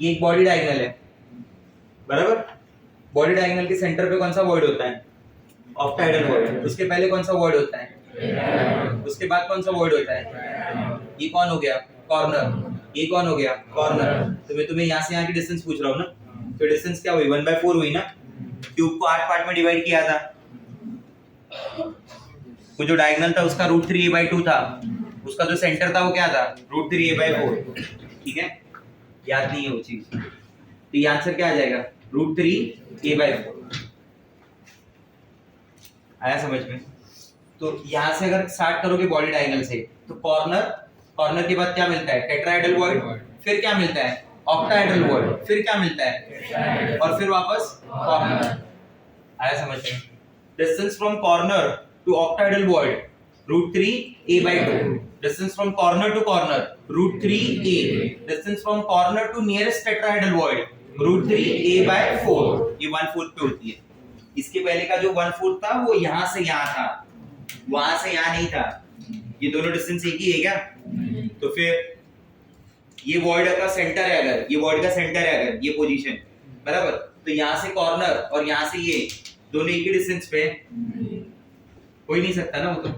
ये एक बॉडी डायगोनल है, बराबर। बॉडी डायगोनल के सेंटर पे कौन सा वॉइड होता है? Octahedral void. उसके पहले कौन सा वॉइड होता है? उसके बाद कौन सा वॉइड होता है? ये कौन हो गया? कॉर्नर। ये कौन हो गया? कॉर्नर। तो मैं तुम्हें यहाँ से यहाँ की डिस्टेंस पूछ रहा हूँ ना, तो डिस्टेंस क्या हुई? 1/4 हुई ना। क्यूब को 8 पार्ट में डिवाइड किया था, वो जो डायगोनल था उसका √3a/2 था, उसका जो सेंटर था वो क्या था? √3a/4। ठीक है, याद नहीं है वो चीज, तो ये आंसर क्या आ जाएगा? √3a/4। आया समझ में? तो यहाँ से अगर स्टार्ट करोगे बॉडी डायगोनल से, तो कॉर्नर के बाद क्या मिलता है? Tetrahedral void. फिर क्या मिलता है? Octahedral void. फिर क्या मिलता है? और फिर वापस कॉर्नर। आया समझ में? Distance from corner to octahedral void √3a/2. Distance from corner to corner √3a. Distance from corner to nearest tetrahedral void √3a/4. ये 1/4 पे होती है। इसके पहले का जो 1/4 था वो यहाँ से यहाँ था, वहां से यहाँ नहीं था। ये दोनों डिस्टेंस एक ही है क्या? तो फिर ये वॉइड का सेंटर है, अगर ये वॉइड का सेंटर है, अगर ये पोजीशन, बराबर, तो यहाँ से कॉर्नर और यहाँ से ये दोनों एक ही डिस्टेंस पे हो ही नहीं सकता ना वो। तो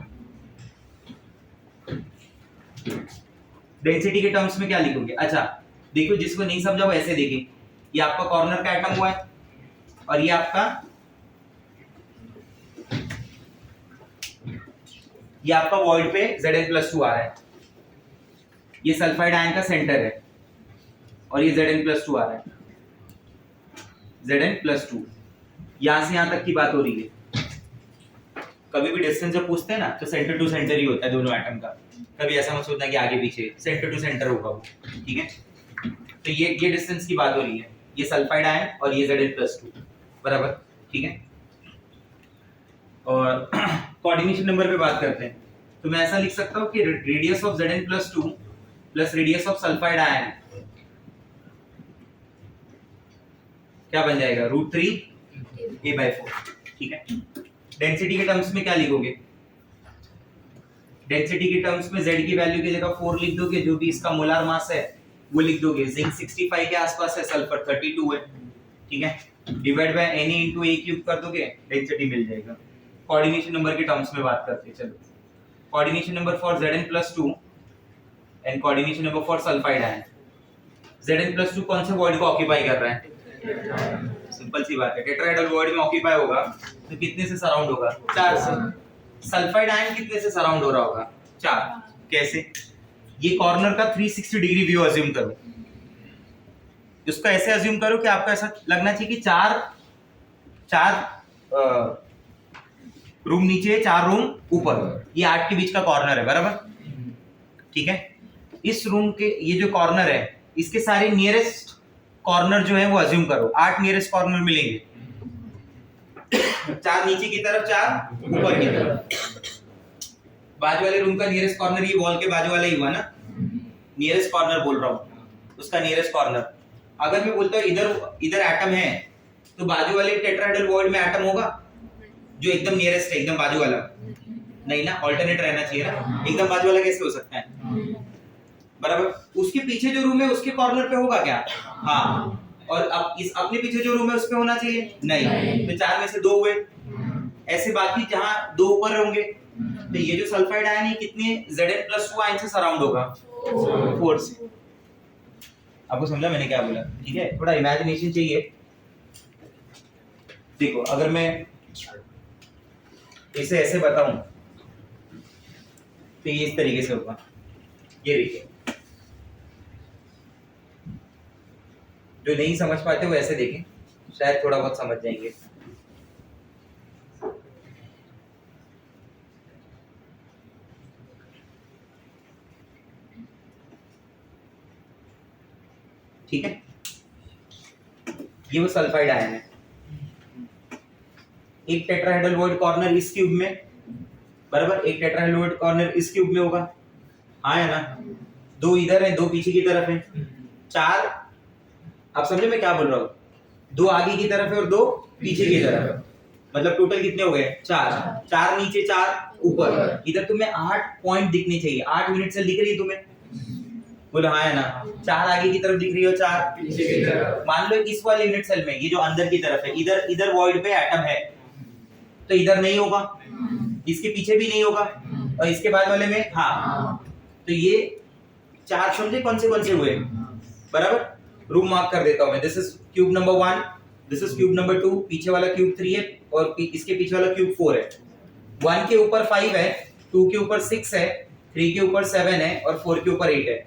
डेंसिटी के टर्म्स में क्या लिखोगे? अच्छा देखो, जिसको नहीं समझा वो ऐसे देखे, ये आपका कॉर्नर का एटम हुआ है और ये आपका वॉइड पे Zn+2 आ रहा है। ये सल्फाइड आयन का सेंटर है और ये Zn+2 आ रहा है, Zn+2। यहां से यहां तक की बात हो रही है। कभी भी डिस्टेंस जब पूछते हैं ना, तो सेंटर टू सेंटर ही होता है दोनों एटम का। कभी ऐसा मत सोचना कि आगे पीछे, सेंटर टू सेंटर होगा वो। ठीक है, तो ये डिस्टेंस की बात हो रही है, ये सल्फाइड आयन और ये Zn+2, बराबर। ठीक है, और कोऑर्डिनेशन नंबर पे बात करते हैं, तो मैं ऐसा लिख सकता हूँ कि radius of Zn+2 plus radius of sulphide ion क्या बन जाएगा? √3a/4। ठीक है, डेंसिटी के टर्म्स में क्या लिखोगे? डेंसिटी के टर्म्स में Z की वैल्यू की जगह 4 लिख दोगे, जो भी इसका मोलार मास है वो लिख दोगे। जिंक 65 के आसपास है, सल्फर 32 है। ठीक है, डिवाइड बाय Na/A³ कर दोगे, डेंसिटी मिल जाएगा। कोऑर्डिनेशन नंबर के टर्म्स में बात करते हैं। चलो, coordination number for Zn+2 and coordination number for sulphide ion. Zn+2 कौन से वॉइड को ऑक्यूपाई कर रहा है? सिंपल सी बात है, टेट्राहेड्रल वॉइड में ऑक्यूपाई होगा तो कितने से सराउंड होगा? 4 से। सल्फाइड आयन कितने से सराउंड हो रहा होगा? 4। कैसे? ये कॉर्नर का 360 डिग्री व्यू अज्यूम करो। इसको ऐसे अज्यूम करो कि आपको ऐसा लगना चाहिए कि चार रूम नीचे, 4 रूम ऊपर, ये 8 के बीच का कॉर्नर है, बराबर। ठीक है, इस रूम के ये जो कॉर्नर है, इसके सारे नियरेस्ट कॉर्नर जो है वो अज्यूम करो। 8 नियरेस्ट कॉर्नर मिलेंगे, 4 नीचे की तरफ, 4 ऊपर की तरफ। बाजू वाले रूम का नियरेस्ट कॉर्नर ये वॉल के बाजू वाला ही हुआ ना, नियरेस्ट कॉर्नर बोल रहा हूँ, उसका नियरेस्ट कॉर्नर। अगर मैं बोलता हूँ इधर एटम है, तो बाजू वाले टेट्राहेड्रल वॉइड में एटम होगा जो एकदम नियरेस्ट है, एकदम बाजू वाला नहीं ना, ऑल्टरनेट रहना चाहिए ना। एकदम बाजू वाला कैसे हो सकता है? बराबर। उसके पीछे जो रूम है उसके कॉर्नर पे होगा क्या? हाँ। और अब इस अपने पीछे जो रूम है उस पे होना चाहिए? नहीं। तो 4 में से 2 हुए, ऐसे बाकी जहां 2 ऊपर होंगे। तो ये जो सल्फाइड आयन है कितने Zn+2 आयन से सराउंड होगा? 4 से। आपको समझा मैंने क्या बोला? ठीक है, थोड़ा इमेजिनेशन चाहिए। देखो, अगर मैं इसे ऐसे बताऊं तो ये इस तरीके से होगा। ये देखिए, जो नहीं समझ पाते वो ऐसे देखें, शायद थोड़ा बहुत समझ जाएंगे। ठीक है, ये वो सल्फाइड आयन है। एक टेट्राहेड्रल वॉइड कॉर्नर इस क्यूब में, बराबर, एक टेट्राहेड्रल वॉइड कॉर्नर इस क्यूब में होगा। हाँ है ना? 2 इधर है, 2 पीछे की तरफ है, 4। आप समझे मैं क्या बोल रहा हूँ? 2 आगे की तरफ है और 2 पीछे की तरफ है, मतलब टोटल कितने हो गए? 4 नीचे, 4 ऊपर। इधर तुम्हें 8 पॉइंट दिखने चाहिए। 8 मिनट से दिख रही है तुम्हें? बोलो हाँ है ना। 4 आगे की तरफ दिख रही हो, 4 पीछे की तरफ। मान लो इस वाले यूनिट सेल में ये जो अंदर की तरफ है, इधर इधर वॉइड पे एटम है तो इधर नहीं होगा, इसके पीछे भी नहीं होगा, और इसके बाद वाले में हाँ। तो ये 4 समझे कौन से हुए, बराबर। रूम मार्क कर देता हूं मैं। This is cube number 1, this is cube number 2, पीछे वाला क्यूब 3 है और इसके पीछे वाला क्यूब 4 है। 1 के ऊपर 5 है, 2 के ऊपर 6 है, 3 के ऊपर 7 है और 4 के ऊपर 8 है।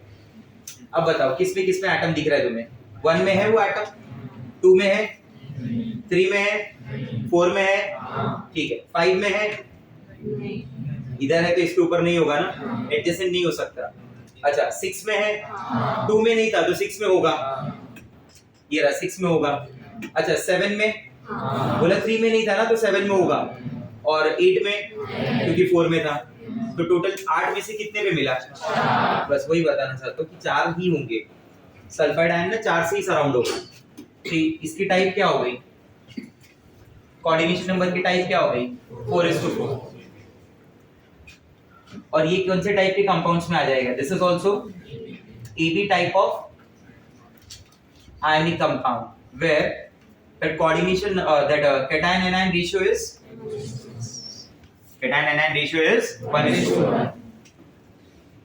अब बताओ किस में एटम दिख रहा है तुम्हें? 1 में है वो एटम, 2 में है, 3 में है, 4 में है, ठीक है। 5 में है, इधर है तो इसके ऊपर नहीं होगा ना, एडजेसेंट नहीं हो सकता। अच्छा 6 में है, 2 में नहीं था तो 6 में होगा, ये रहा 6 में होगा। अच्छा 7 में, बोला 3 में नहीं था ना तो 7 में होगा, और 8 में क्योंकि 4 में था। तो टोटल 8 में से कितने पे मिला? बस वही बताना चाहता हूँ कि 4 ही होंगे। सल्फाइड आयन ना 4 से ही सराउंड होगा। ठीक, इसकी टाइप क्या हो गई? कोऑर्डिनेशन नंबर की टाइप क्या हो गई? 4:4। और ये कौन से टाइप के कंपाउंड्स में आ जाएगा? This is also AB type of ionic compound where that coordination cation anion ratio is 1:1.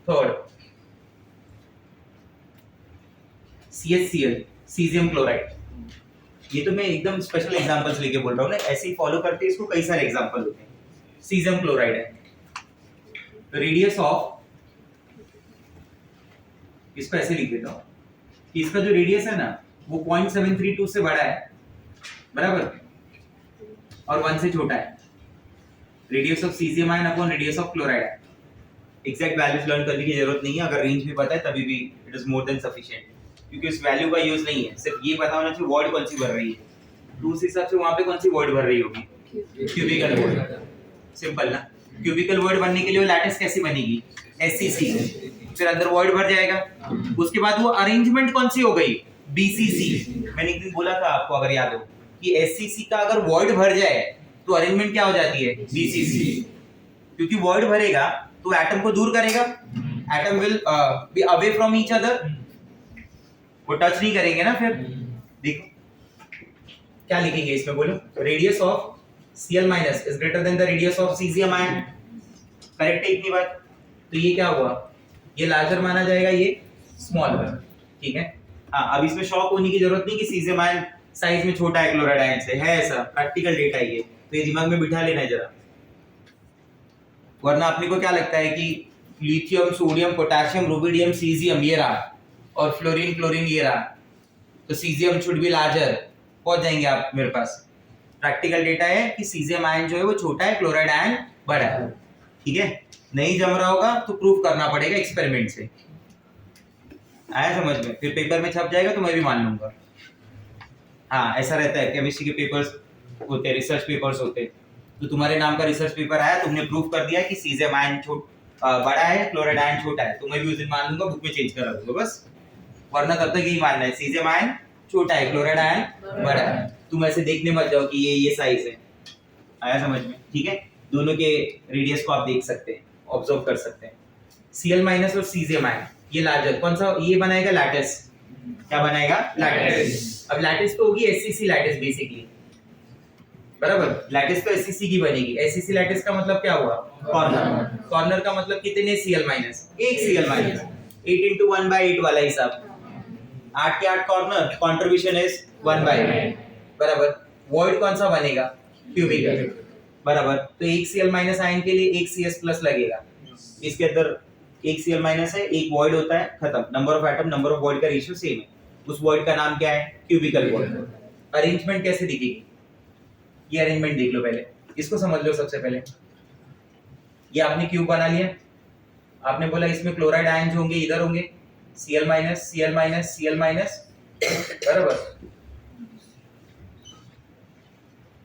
Third, CaCl, cesium chloride. ये तो मैं एकदम स्पेशल एग्जांपल्स लेके बोल रहा हूँ ना, ऐसे ही फॉलो करते इसको कई सारे एग्जांपल होते हैं। सीजियम क्लोराइड है, रेडियस ऑफ, इसको ऐसे लिख देता हूँ कि इसका जो रेडियस है ना वो 0.732 से बड़ा है, बराबर, और 1 से छोटा है। Radius of caesium ion upon radius of chloride है। एग्जैक्ट वैल्यूज लर्न करने की जरूरत नहीं है, अगर रेंज भी पता है तभी भी it is more than sufficient, क्योंकि उस वैल्यू का यूज नहीं है, सिर्फ ये पता होना चाहिए वर्ड कौन सी भर रही है। तो उस हिसाब से वहां पे कौन सी वर्ड भर रही होगी? Cubical void. सिंपल ना। क्यूबिकल वर्ड बनने के लिए वो लैटिस कैसी बनेगी? SCC, फिर अंदर वर्ड भर जाएगा। उसके बाद वो अरेंजमेंट कौन सी हो गई? BCC। मैंने एक दिन बोला था आपको अगर याद हो कि SCC का अगर वर्ड भर जाए तो अरेंजमेंट क्या हो जाती है? BCC। क्योंकि वर्ड भरेगा तो एटम को दूर करेगा, atom will be away from each other, वो टच नहीं करेंगे ना। फिर देखो क्या लिखेंगे इसमें, बोलो। Radius of Cl minus is greater than the radius of caesium ion. Correct है इतनी बात? तो ये क्या हुआ? ये लार्जर माना जाएगा, ये स्मॉलर, ठीक है। हाँ, अब इसमें शॉक होने की जरूरत नहीं कि सीजियम आयन साइज में छोटा है क्लोराइड आयन से, है ऐसा प्रैक्टिकल डेटा है ये, तो ये दिमाग में बिठा लेना है जरा। वरना अपने को क्या लगता है कि lithium, sodium, potassium, rubidium, caesium ये रहा, और फ्लोरीन, क्लोरीन ये रहा, तो सीजियम शुड बी लार्जर। पहुंच जाएंगे आप मेरे पास। प्रैक्टिकल डेटा है कि सीजियम आयन जो है वो छोटा है, क्लोराइड आयन बड़ा है, ठीक है। नहीं जम रहा होगा तो प्रूफ करना पड़ेगा एक्सपेरिमेंट से। आया समझ में? फिर पेपर में छप जाएगा तो मैं भी मान लूंगा। हाँ ऐसा रहता है, केमिस्ट्री के पेपर्स होते हैं, रिसर्च पेपर्स होते हैं, तो तुम्हारे नाम का रिसर्च पेपर आया, तुमने प्रूफ कर दिया कि सीजियम आयन बड़ा है, क्लोराइड आयन छोटा है, तो मैं भी उस दिन मान लूंगा, बुक में चेंज करा दूंगा बस। वरना तब तक यही मानना है सीजियम आयन छोटा है, क्लोराइड आयन बड़ा है। तुम ऐसे देखने मत जाओ कि ये साइज है। आया समझ में? ठीक है, दोनों के रेडियस को आप देख सकते हैं, ऑब्जर्व कर सकते हैं। Cl माइनस और सीजियम आयन ये लार्जर कौन सा ये बनाएगा? लैटिस। क्या बनाएगा? लैटिस। अब लैटिस तो होगी SCC लैटिस बेसिकली, बराबर। लैटिस तो SCC की बनेगी। SCC लैटिस का मतलब क्या हुआ? कॉर्नर। कॉर्नर का मतलब कितने Cl माइनस? एक Cl माइनस, 8 into 1/8 वाला हिसाब। 8 के 8 कॉर्नर, कंट्रीब्यूशन इज 1/8, बराबर। वॉइड कौन सा बनेगा? क्यूबिकल, बराबर। तो एक Cl माइनस आयन के लिए एक CS प्लस लगेगा। इसके अंदर एक Cl माइनस है, एक वॉइड होता है, खत्म। Number of atom, number of void का रेशियो सेम है। उस वॉइड का नाम क्या है? Cubicle void. अरेंजमेंट कैसे दिखेगी? ये अरेंजमेंट देख लो पहले, इसको समझ लो सबसे पहले। ये आपने क्यूब बना लिया, आपने बोला इसमें क्लोराइड आयन जो होंगे इधर होंगे, Cl minus, Cl minus, Cl minus, बराबर।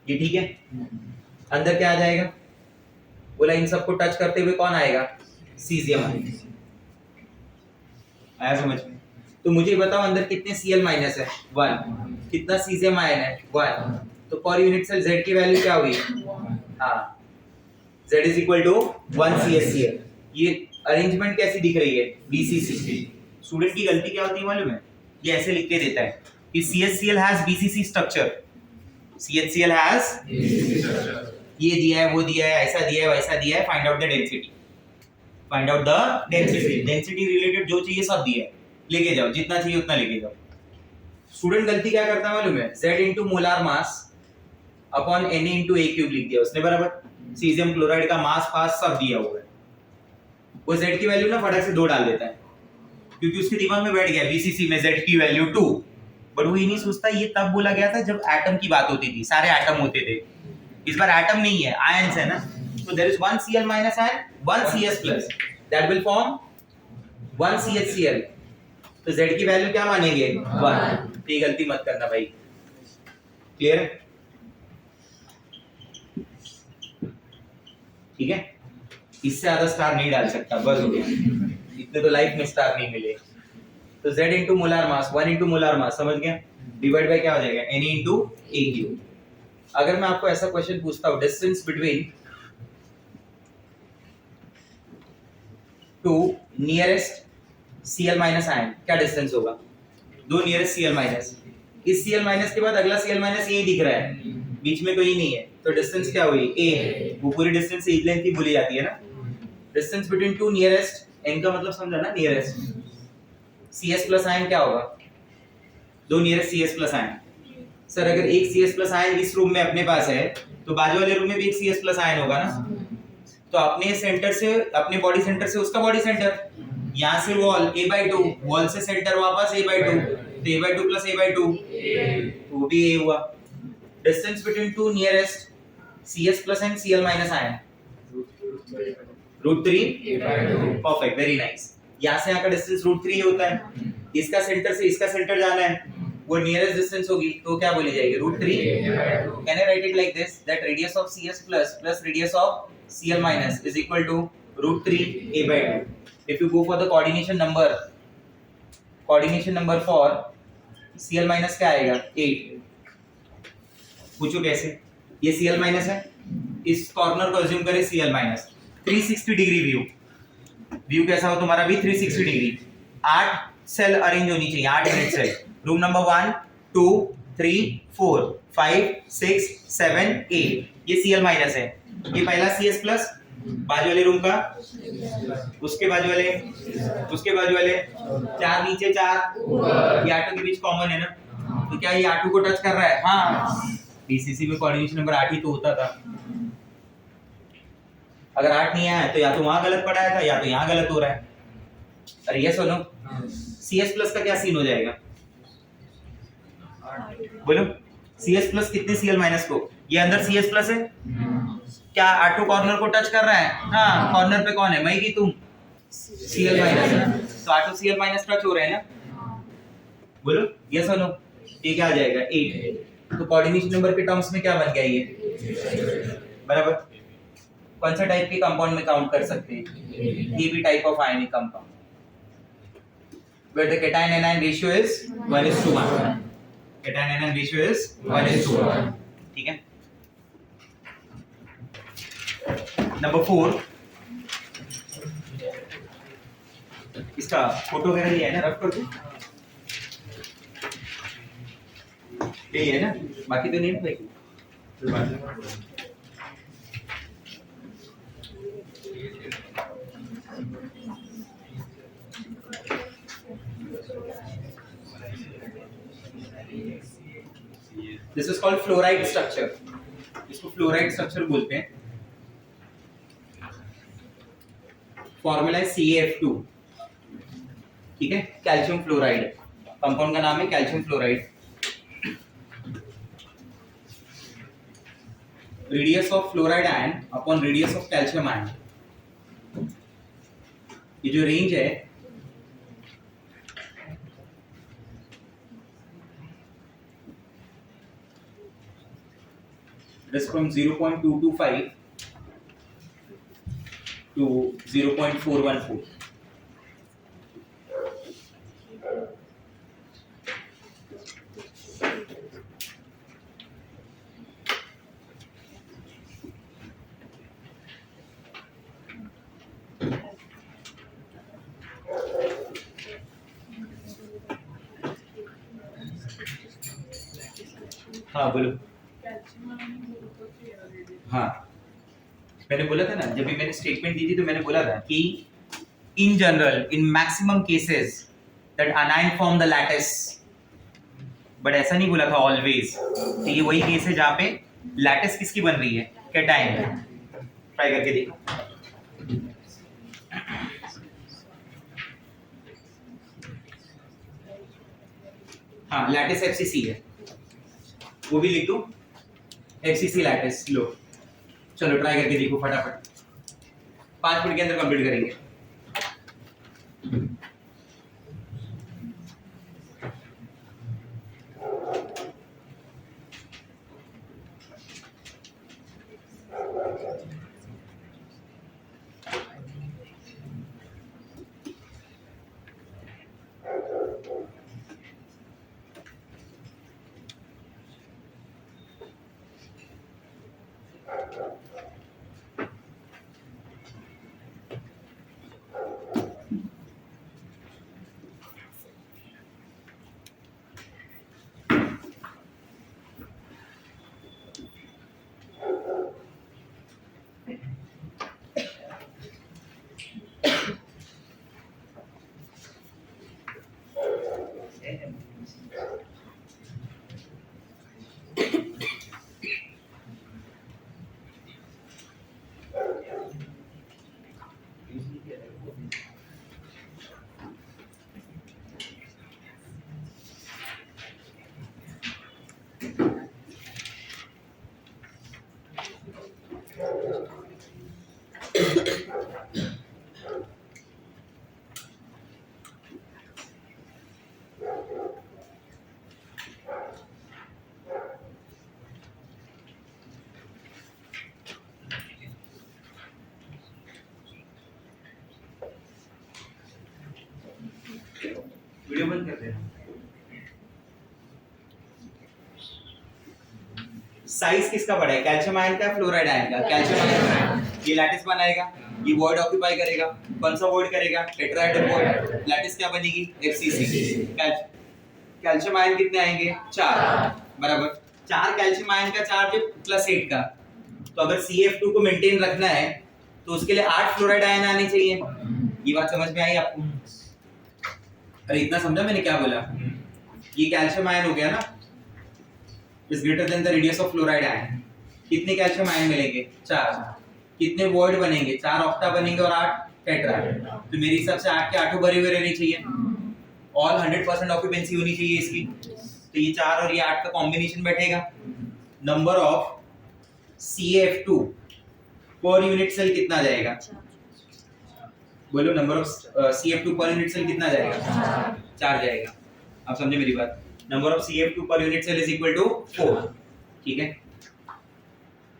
ये ठीक है। अंदर क्या आ जाएगा? बोला इन सबको टच करते हुए कौन आएगा? Caesium ion. आया समझ में? तो मुझे बताओ अंदर कितने Cl माइनस है? 1। कितना सीजियम आयन है? 1। तो पर यूनिट सेल Z की वैल्यू क्या हुई? हाँ, Z is equal to 1 CaCl। ये अरेंजमेंट कैसी दिख रही है? BCC। स्टूडेंट की गलती क्या होती है मालूम है? ये ऐसे लिख के देता है कि CHCl has BCC structure, CHCl has ये दिया है, वो दिया है, ऐसा दिया है, वैसा दिया है, find out the density, find out the density, density related जो चाहिए सब दिया है, लेके जाओ, जितना चाहिए उतना लेके जाओ। स्टूडेंट गलती क्या करता है मालूम है? Z into molar mass upon Na into A cube लिख दिया उसने, बराबर। सीजियम क्लोराइड का मास फास सब दिया हुआ है, वो Z की वैल्यू ना फटाक से 2 डाल देता है, क्योंकि उसके दिमाग में बैठ गया BCC में Z की वैल्यू 2। बट वो ये नहीं सोचता ये तब बोला गया था जब एटम की बात होती थी, सारे एटम होते थे। इस बार एटम नहीं है, आयंस है ना, तो there is 1 Cl minus and 1 CS plus that will form 1 CHCl। तो Z की वैल्यू क्या मानेंगे? 1। ये गलती मत करना भाई, क्लियर है? ठीक है, इससे ज्यादा स्टार नहीं डाल सकता, बस हो गया, इतने तो लाइफ में स्टार नहीं मिले। तो Z into molar mass, 1 into molar mass, समझ गया, डिवाइड बाय क्या हो जाएगा? Na into A cube. अगर मैं आपको ऐसा क्वेश्चन पूछता हूं, distance between two nearest Cl minus ion, क्या डिस्टेंस होगा? दो नियरेस्ट Cl माइनस, इस Cl माइनस के बाद अगला Cl माइनस ये दिख रहा है, बीच में कोई नहीं है, तो डिस्टेंस क्या हुई? A। वो पूरी डिस्टेंस एज लेंथ ही बोली जाती है ना। Distance between two nearest, n का मतलब समझा ना, नियरेस्ट CS प्लस आयन क्या होगा? दो nearest CS plus ion. Sir अगर एक CS प्लस आयन इस रूम में अपने पास है, तो बाजू वाले रूम में भी एक CS प्लस आयन होगा ना। तो अपने सेंटर से, अपने बॉडी सेंटर से उसका बॉडी सेंटर, यहाँ से वॉल A/2, वॉल से सेंटर वापस A/2, तो A/2 प्लस A/2, तो वो भी A हुआ। Distance between two nearest CS plus and Cl minus ion, √3, perfect, very nice. यहाँ से यहाँ का डिस्टेंस √3 होता है, इसका सेंटर से इसका सेंटर जाना है, वो नियरेस्ट डिस्टेंस होगी, तो क्या बोली जाएगी? √3। Can I right it like this, that radius of CS plus plus radius of Cl minus is equal to √3 A/2. If you go for the coordination number for Cl minus क्या आएगा? 8। पूछो कैसे? ये Cl minus है, इस corner को assume करें Cl minus, 360 degree view कैसा हो तुम्हारा भी? 360 डिग्री। 8 सेल अरेंज होनी चाहिए, 8 यूनिट सेल। रूम नंबर 1 2 3 4 5 6 7 8, ये Cl माइनस है। ये पहला CS प्लस, बाजू वाले रूम का, उसके बाजू वाले, उसके बाजू वाले, 4 नीचे 4, ये आटो के बीच कॉमन है ना, तो क्या ये आटो को टच कर रहा है? हाँ, BCC में कोऑर्डिनेशन नंबर 8 ही तो होता था। अगर 8 नहीं आया तो या तो वहां गलत पढ़ाया था या तो यहाँ गलत हो रहा है। अरे ये सुनो, CS प्लस का क्या सीन हो जाएगा? बोलो, CS प्लस कितने Cl माइनस को? ये अंदर CS प्लस है, क्या ऑटो कॉर्नर को टच कर रहा है? हाँ, कॉर्नर पे कौन है? मैं कि तुम? Cl माइनस, तो ऑटो Cl माइनस टच हो रहे हैं ना। बोलो यस और नो, ये क्या आ जाएगा? 8। तो कोऑर्डिनेशन नंबर के टर्म्स में क्या बन गया ये? बराबर। कौन सा टाइप के कंपाउंड में काउंट कर सकते हैं? ये भी type of ionic compound, where the cation anion ratio is 1:1. cation anion ratio is 1:1. ठीक है। नंबर 4, इसका फोटो वगैरह लिया है ना, रख कर दूं? यही है ना, बाकी तो नहीं है भाई। This is called fluoride structure, इसको फ्लोराइड स्ट्रक्चर बोलते हैं। फॉर्मूला है CaF2, ठीक है, कैल्शियम फ्लोराइड, कंपाउंड का नाम है calcium fluoride. Radius of fluoride ion upon radius of calcium ion, ये जो रेंज है it is from 0.225 to 0.414. हाँ बोलो। हाँ मैंने बोला था ना, जब भी मैंने स्टेटमेंट दी थी तो मैंने बोला था कि in general in maximum cases that अनायन form the lattice, but ऐसा नहीं बोला था ऑलवेज। तो ये वही केस है जहाँ पे लैटिस किसकी बन रही है, कैटायन। ट्राई करके देखो। हाँ लैटिस एफसीसी है, वो भी लिख दो, एफसीसी लैटिस। लो चलो ट्राई करके देखो फटाफट, 5 मिनट के अंदर कंप्लीट करेंगे। वीडियो बंद कर देना। साइज किसका बड़ा है, कैल्शियम आयन का, फ्लोराइड आयन का? Calcium ion. ये लैटिस बनाएगा, ये वॉइड ऑक्यूपाई करेगा। कौन सा वॉइड करेगा, टेट्राहेड्रल वॉइड। लैटिस क्या बनेगी, एफसीसी। कैल्शियम आयन कितने आएंगे, 4 बराबर। 4 कैल्शियम आयन का चार्ज प्लस 8 का, तो अगर CF2 को मेंटेन रखना है तो उसके लिए 8 फ्लोराइड आयन आने चाहिए। ये बात समझ में आई आपको? अरे इतना समझा मैंने क्या बोला? ये कैल्शियम आयन हो गया ना, is greater than the radius of fluoride ion. कितने कैल्शियम आयन मिलेंगे, 4। कितने वॉइड बनेंगे, 4 ऑक्टा बनेंगे और 8 टेट्रा। तो मेरे हिसाब से 8 के 8 भरे हुए रहने चाहिए, ऑल 100% ऑक्यूपेंसी होनी चाहिए इसकी। तो ये 4 और ये 8 का कॉम्बिनेशन बैठेगा। Number of CF2 per unit cell कितना जाएगा, बोलो। Number of CF2 per unit cell कितना जाएगा, 4 जाएगा। आप समझे मेरी बात? Number of CF2 per unit cell is equal to 4, ठीक है।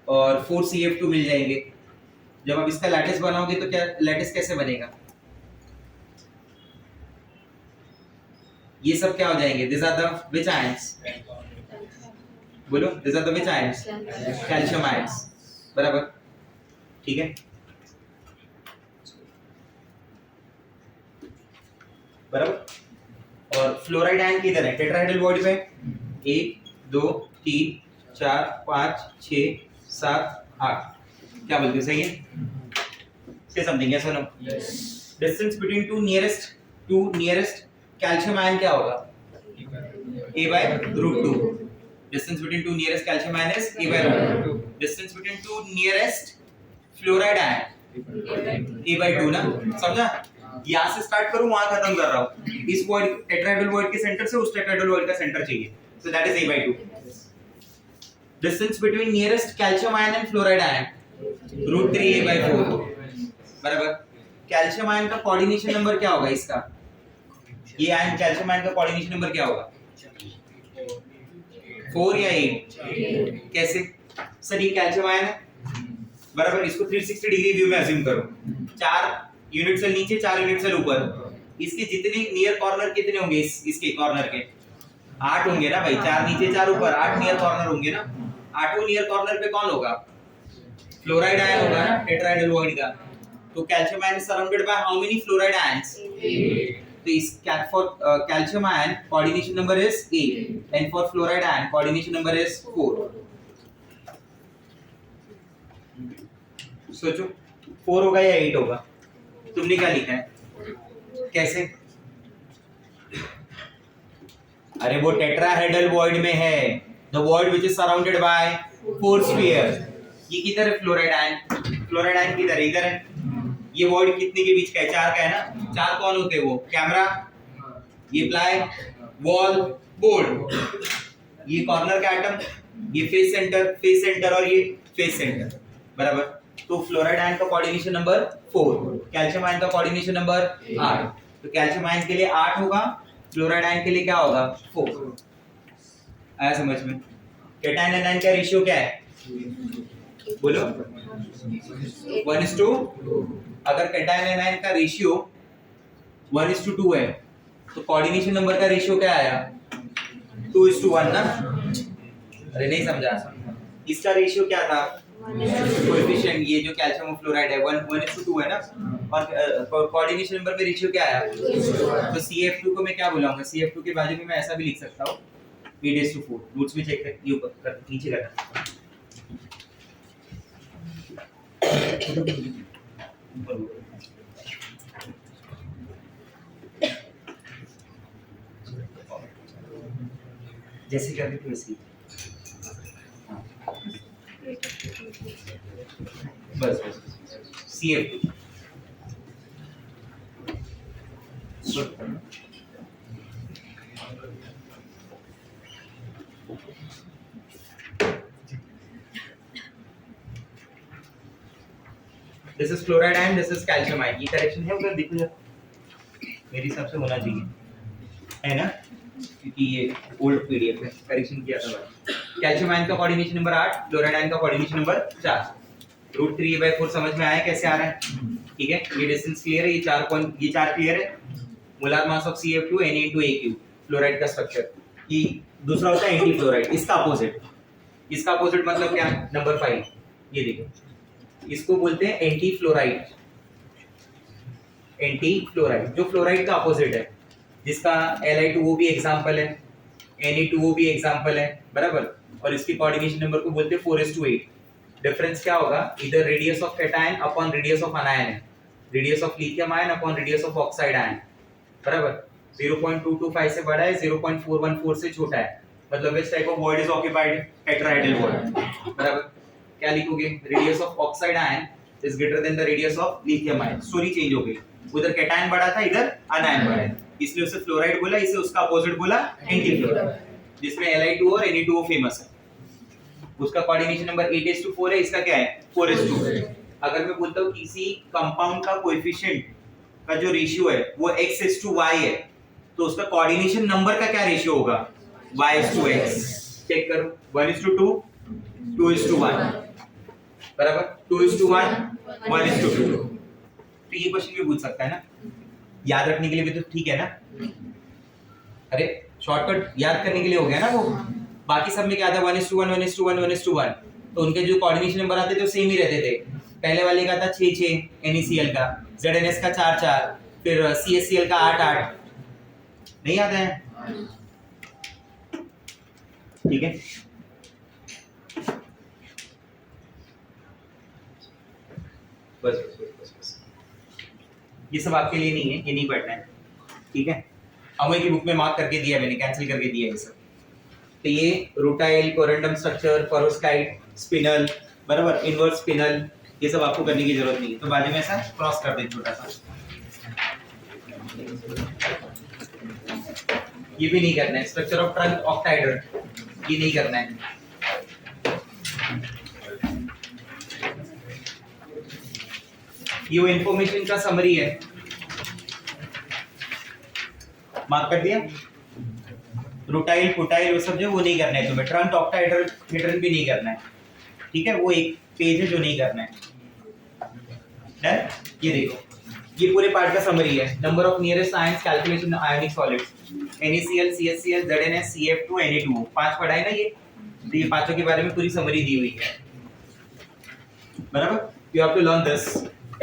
और 4 CF2 मिल जाएंगे। जब आप इसका लैटिस बनाओगे तो क्या लैटिस कैसे बनेगा, ये सब क्या हो जाएंगे, this are the which ions, बोलो this are the which ions, calcium ions, बराबर, ठीक है। बराबर। और फ्लोराइड आयन किधर है, टेट्राहेड्रल वॉइड पे। 1 2 3 4 5 6 7 8, क्या बोलते हो, सही है? से समथिंग, यस और no? Distance between two nearest calcium ion क्या होगा, A/√2। Distance between two nearest calcium ion is A/√2। Distance between two nearest fluoride ion A/2 ना, समझा? यहाँ से स्टार्ट करूं, वहां खत्म कर रहा हूं। इस वॉइड टेट्राहेड्रल वॉइड के सेंटर से उस टेट्राहेड्रल वॉइड का सेंटर चाहिए, so that is A/2। Distance between nearest calcium ion and fluoride ion √3 A/4, बराबर। कैल्शियम आयन का कोऑर्डिनेशन नंबर क्या होगा इसका, ये आयन कैल्शियम आयन का कोऑर्डिनेशन नंबर क्या होगा, 4 या 8? कैसे सर, ये कैल्शियम आयन है, बराबर। इसको 360 डिग्री व्यू में अज्यूम करो। 4 यूनिट सेल नीचे, 4 यूनिट सेल ऊपर। इसके जितने नियर कॉर्नर कितने होंगे, इसके कॉर्नर के 8 होंगे ना भाई। 4 नीचे 4 ऊपर, 8 नियर कॉर्नर होंगे ना। 8वें नियर कॉर्नर पे कौन होगा, फ्लोराइड आयन होगा ना, टेट्राहेड्रल वॉइड का। तो calcium ion is surrounded by how many fluoride ions, तो इस for calcium ion coordination number is 8 and for fluoride ion coordination number is 4. सोचो 4 होगा या 8 होगा? तुमने क्या लिखा है? कैसे? अरे वो टेट्राहेड्रल वॉइड में है, the void which is surrounded bye 4 sphere. ये किधर है फ्लोराइड आयन? फ्लोराइड आयन किधर है? इधर है. ये वॉइड कितने के बीच का है? 4 का है ना. 4 कौन होते हैं? वो कैमरा, ये प्लाई, वॉल, बोर्ड, ये कॉर्नर का एटम, ये फेस सेंटर और ये फेस सेंटर. बराबर. तो फ्लोराइड आयन का कोऑर्डिनेशन नंबर 4, कैल्शियम आयन का कोऑर्डिनेशन नंबर 8. तो कैल्शियम आयन के लिए 8 होगा, फ्लोराइड आयन के लिए क्या होगा? 4. आया समझ में? कैटायन एनायन का रेशियो क्या है? बोलो. 1:2. अगर कैटायन एनायन का रेशियो 1:2 है तो कोऑर्डिनेशन नंबर का रेशियो क्या आया? 2:1 ना. अरे नहीं समझा. इसका रेशियो क्या था? कोएफिशिएंट. ये जो कैल्शियम और फ्लोराइड है 1:2 है ना. और कोऑर्डिनेशन नंबर पे रेशियो क्या आया? तो CF2 को मैं क्या बुलाऊंगा? CF2 के बाजू में मैं ऐसा भी लिख सकता हूँ 8:4. नोट्स में चेक कर, ये ऊपर कर, नीचे करना. जैसे करते थे वैसे. बस CF2. This is fluoride ion, this is calcium ion. ये करेक्शन है उधर देखो जरा. मेरे हिसाब से होना चाहिए है ना, क्योंकि ये ओल्ड पीडीएफ है. करेक्शन किया था भाई. कैल्शियम आयन का कोऑर्डिनेशन नंबर 8, फ्लोराइड आयन का कोऑर्डिनेशन नंबर 4. √3/4 समझ में आया कैसे आ रहा है? ठीक है. ये डिस्टेंस क्लियर है. ये 4 क्लियर है. Molar mass of CF2 Na/AQ. Fluoride का स्ट्रक्चर. ये दूसरा होता है एंटी फ्लोराइड. इसका अपोजिट. इसका अपोजिट मतलब क्या? नंबर 5. ये देखो, इसको बोलते हैं एंटी फ्लोराइड. एंटी फ्लोराइड जो फ्लोराइड का अपोजिट है, जिसका Li2O भी एग्जांपल है, Na2O भी एग्जांपल है. बराबर. और इसकी कोऑर्डिनेशन नंबर को बोलते हैं 4:8. डिफरेंस क्या होगा? इधर radius of cation upon radius of anion है. Radius of lithium ion upon radius of oxide ion. बराबर. 0.225 से बड़ा है, 0.414 से छोटा है. मतलब इस type of void is occupied tetrahedral void. बराबर. क्या लिखोगे? Radius of oxide ion is greater than the radius of lithium ion. Story change हो गई. उधर कैटायन बड़ा था, इधर अनायन बड़ा है, इसलिए उसे फ्लोराइड बोला, इसे उसका अपोजिट बोला एंटी फ्लोराइड. जिसमें Li2O और Na2O फेमस है. उसका कोऑर्डिनेशन नंबर 8:4 है. इसका क्या है? 4:2. अगर मैं बोलता हूँ किसी कंपाउंड का कोएफिशिएंट का जो रेशियो है वो x:y है, तो उसका कोऑर्डिनेशन नंबर का क्या रेशियो होगा? y:x. चेक करो. 1:2, 2:1. बराबर. 2:1, 1:2. तो ये क्वेश्चन भी पूछ सकता है ना. याद रखने के लिए भी तो ठीक है ना. अरे शॉर्टकट याद करने के लिए हो गया ना वो. बाकी सब में क्या था? 1:1, 1:1, 1:1. तो उनके जो कोऑर्डिनेशन नंबर आते थे वो सेम ही रहते थे. पहले वाले का था 6:6 NaCl का, ZnS का 4:4, फिर CaCl का 8:8. नहीं आता है? ठीक है. बस ये सब आपके लिए नहीं है, ये नहीं पढ़ना है. ठीक है. अमोई की बुक में मार्क करके दिया मैंने, कैंसिल करके दिया ये सब. तो ये रूटाइल, कोरेंडम स्ट्रक्चर, पेरोस्काइट, स्पिनल, बराबर, इनवर्स स्पिनल, ये सब आपको करने की जरूरत नहीं है. तो बाद में ऐसा क्रॉस कर दे छोटा सा. ये भी नहीं करना है. स्ट्रक्चर ऑफ ट्रंक ऑक्टाहेड्रल, ये नहीं करना है. ये वो इंफॉर्मेशन का समरी है. मार्क कर दिया. रूटाइल, फुटाइल वो सब जो वो नहीं करना है तुम्हें. ट्रंक ऑक्टाहेड्रल भी नहीं करना है. ठीक है. वो एक पेज है जो नहीं करना है. डन. ये देखो, ये पूरे पार्ट का समरी है. Number of nearest ions, calculation ionic solids, NaCl, CaCl, ZnS, CF2, Na2O. 5 पढ़ा है ना ये. तो ये पांचों के बारे में पूरी समरी दी हुई है. बराबर. You have to learn this.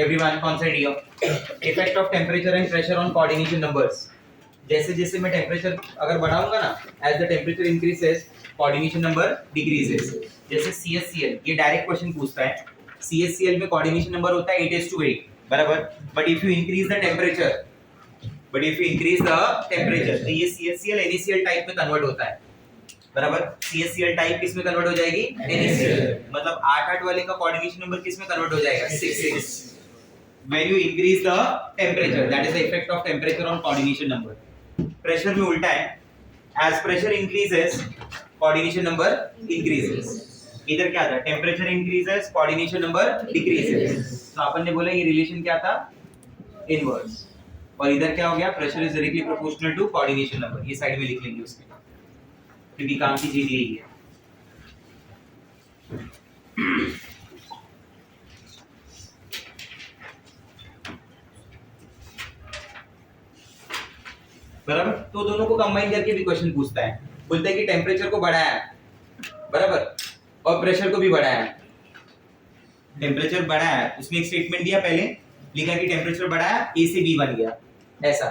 Everyone concentrate here. Effect of temperature and pressure on coordination numbers. जैसे जैसे मैं टेम्परेचर अगर बढ़ाऊंगा ना, as the temperature increases coordination number decreases. जैसे CSCl, ये डायरेक्ट क्वेश्चन पूछता है। CSCl में कोऑर्डिनेशन नंबर होता है 8:8, बराबर। But if you increase the temperature तो ये CSCl NaCl टाइप में कन्वर्ट होता है, बराबर। CSCl टाइप किस में कन्वर्ट हो जाएगी? NaCl। मतलब 8 वाले का कोऑर्डिनेशन नंबर किस में कन्वर्ट हो जाएगा? 6. When you increase the temperature, that is the effect of temperature on coordination number. Pressure में उल्टा है, as pressure increases, coordination number increases. इधर क्या था? Temperature increases, coordination number decreases. तो अपन ने बोला ये रिलेशन क्या था? Inverse. और इधर क्या हो गया? Pressure is directly proportional to coordination number. ये साइड में लिख लेंगे उसके, क्योंकि काम की चीज यही है। बराबर। तो दोनों को कंबाइन करके भी क्वेश्चन पूछता है। बोलता है कि टेम्परेचर को बढ़ाया, बराबर, और प्रेशर को भी बढ़ाया। टेम्परेचर बढ़ाया, उसमें एक स्टेटमेंट दिया, पहले लिखा कि टेम्परेचर बढ़ाया, A से B बन गया, ऐसा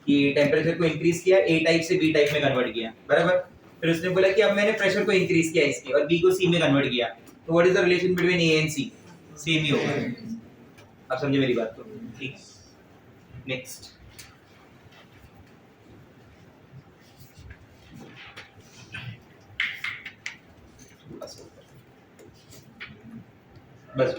कि टेम्परेचर को इंक्रीज किया, A टाइप से B टाइप में कन्वर्ट किया, बराबर। फिर उसने बोला कि अब मैंने प्रेशर को इंक्रीज किया इसके और B को C में कन्वर्ट किया, तो what is the relation between A and C? Same ही होगा। अब समझे मेरी बात को? ठीक। नेक्स्ट, बस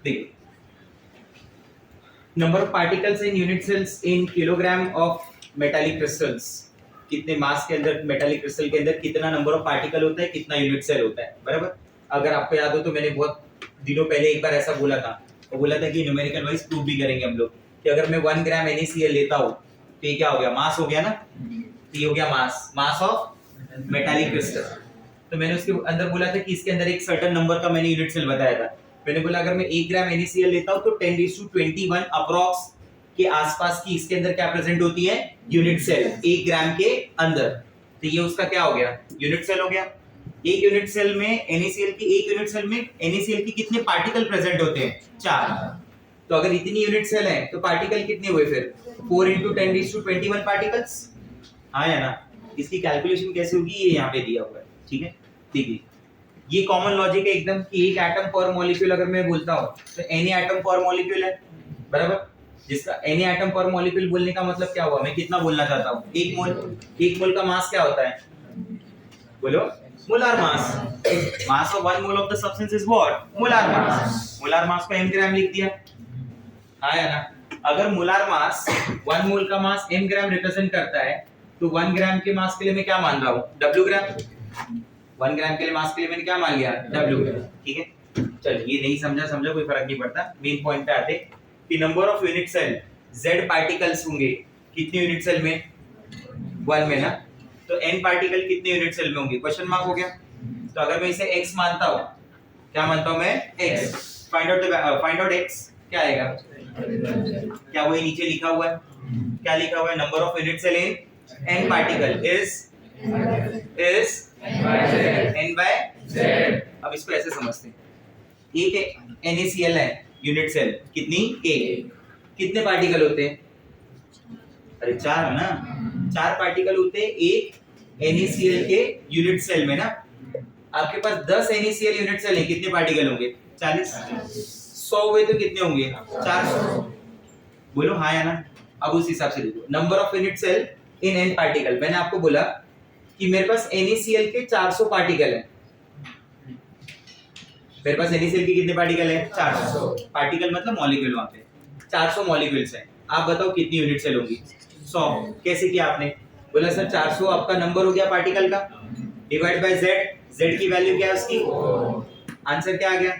देखिए, number of particles in unit cells in kilogram of metallic crystals. कितने मास के अंदर मेटालिक क्रिस्टल के अंदर कितना नंबर ऑफ पार्टिकल होता है, कितना यूनिट सेल होता है, बराबर। अगर आपको याद हो तो मैंने बहुत दिनों पहले एक बार ऐसा बोला था, वो बोला था कि न्यूमेरिकल वाइज प्रूव भी करेंगे हम लोग, कि अगर मैं 1 ग्राम NaCl लेता हूँ तो ये क्या हो गया? मास हो गया ना, तो ये हो गया मास ऑफ मेटालिक क्रिस्टल। तो मैंने उसके अंदर बोला था कि इसके अंदर एक सर्टेन नंबर का मैंने यूनिट सेल बताया था। मैंने बोला अगर मैं 1 ग्राम NaCl लेता हूँ तो 10⁻21 अप्रॉक्स के आसपास की इसके अंदर क्या प्रेजेंट होती है? यूनिट सेल, 1 ग्राम के अंदर। तो ये उसका क्या हो गया? यूनिट सेल हो गया। एक यूनिट सेल में NaCl की, एक यूनिट सेल में NaCl की कितने पार्टिकल प्रेजेंट होते हैं? 4। तो अगर इतनी यूनिट सेल है तो पार्टिकल कितने हुए फिर? 4 × 10⁻21 पार्टिकल्स। हाँ या ना? इसकी कैलकुलेशन कैसे होगी ये यहाँ पे दिया हुआ है, ठीक है। देखिए, ये कॉमन लॉजिक है एकदम कि एक एटम पर मॉलिक्यूल अगर मैं बोलता हूँ तो एनी एटम पर मॉलिक्यूल है, बराबर। जिसका एनी एटम पर मॉलिक्यूल बोलने का मतलब क्या हुआ? मैं कितना बोलना चाहता हूँ? 1 मोल। 1 मोल का मास क्या होता है? बोलो, molar mass. Mass of 1 mole of the substance is what? Molar mass. Molar mass को m ग्राम लिख दिया, हाँ या ना? अगर मोलार मास 1 मोल का मास m ग्राम रिप्रेजेंट करता है तो 1 ग्राम के मास के लिए मैं क्या मान रहा हूँ? W ग्राम। 1 ग्राम के लिए मास के लिए मैंने क्या मान लिया? W ग्राम, ठीक है। चल, ये नहीं समझा कोई फर्क नहीं पड़ता। मेन पॉइंट पे आते कि number of unit cell Z particles होंगे कितने यूनिट सेल में? 1 में ना। तो n पार्टिकल कितने यूनिट सेल में होंगे? क्वेश्चन मार्क हो गया। तो अगर मैं इसे x मानता हूँ, क्या मानता हूँ मैं? x। फाइंड आउट x क्या आएगा? क्या वही नीचे लिखा हुआ है? क्या लिखा हुआ है? Number of unit cell in n particle is n by z। अब इसको ऐसे समझते हैं, एक NaCl है यूनिट सेल, कितनी? a। कितने पार्टिकल होते हैं? अरे 4 ना, 4 पार्टिकल होते हैं एक NaCl के यूनिट सेल में ना। आपके पास 10 NaCl यूनिट सेल है, कितने पार्टिकल होंगे? 40। 100 हुए तो कितने होंगे? 400। बोलो हाँ या ना? अब उस हिसाब से देखो, number of unit cell in n particle. मैंने आपको बोला कि मेरे पास NaCl के 400 पार्टिकल है। मेरे पास NaCl के कितने पार्टिकल है? 400। पार्टिकल मतलब मॉलिक्यूल, वहां पे 400 मॉलिक्यूल्स हैं। आप बताओ कितनी यूनिट सेल होगी? 100। कैसे किया आपने? बोला सर 400 आपका नंबर हो गया पार्टिकल का, डिवाइड बाय z की वैल्यू क्या है उसकी? आंसर क्या आ गया?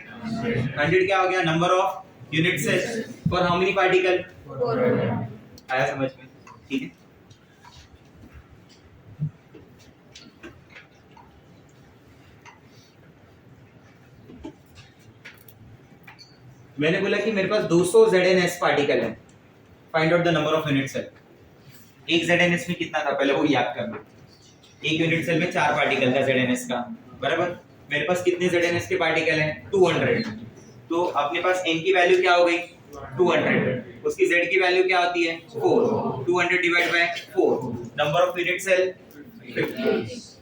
100 क्या हो गया? Number of unit cell for how many particle? 400। आया समझ में? ठीक है। मैंने बोला कि मेरे पास 200 ZnS पार्टिकल है, find out the number of unit cell. एक ZNS में कितना था पहले वो याद कर लो। एक यूनिट सेल में 4 पार्टिकल था ZNS का, बराबर। मेरे पास कितने ZNS के पार्टिकल हैं 200, तो अपने पास n की वैल्यू क्या हो गई 200, उसकी z की वैल्यू क्या होती है 4, 200 divide by 4, number of unit cell 50।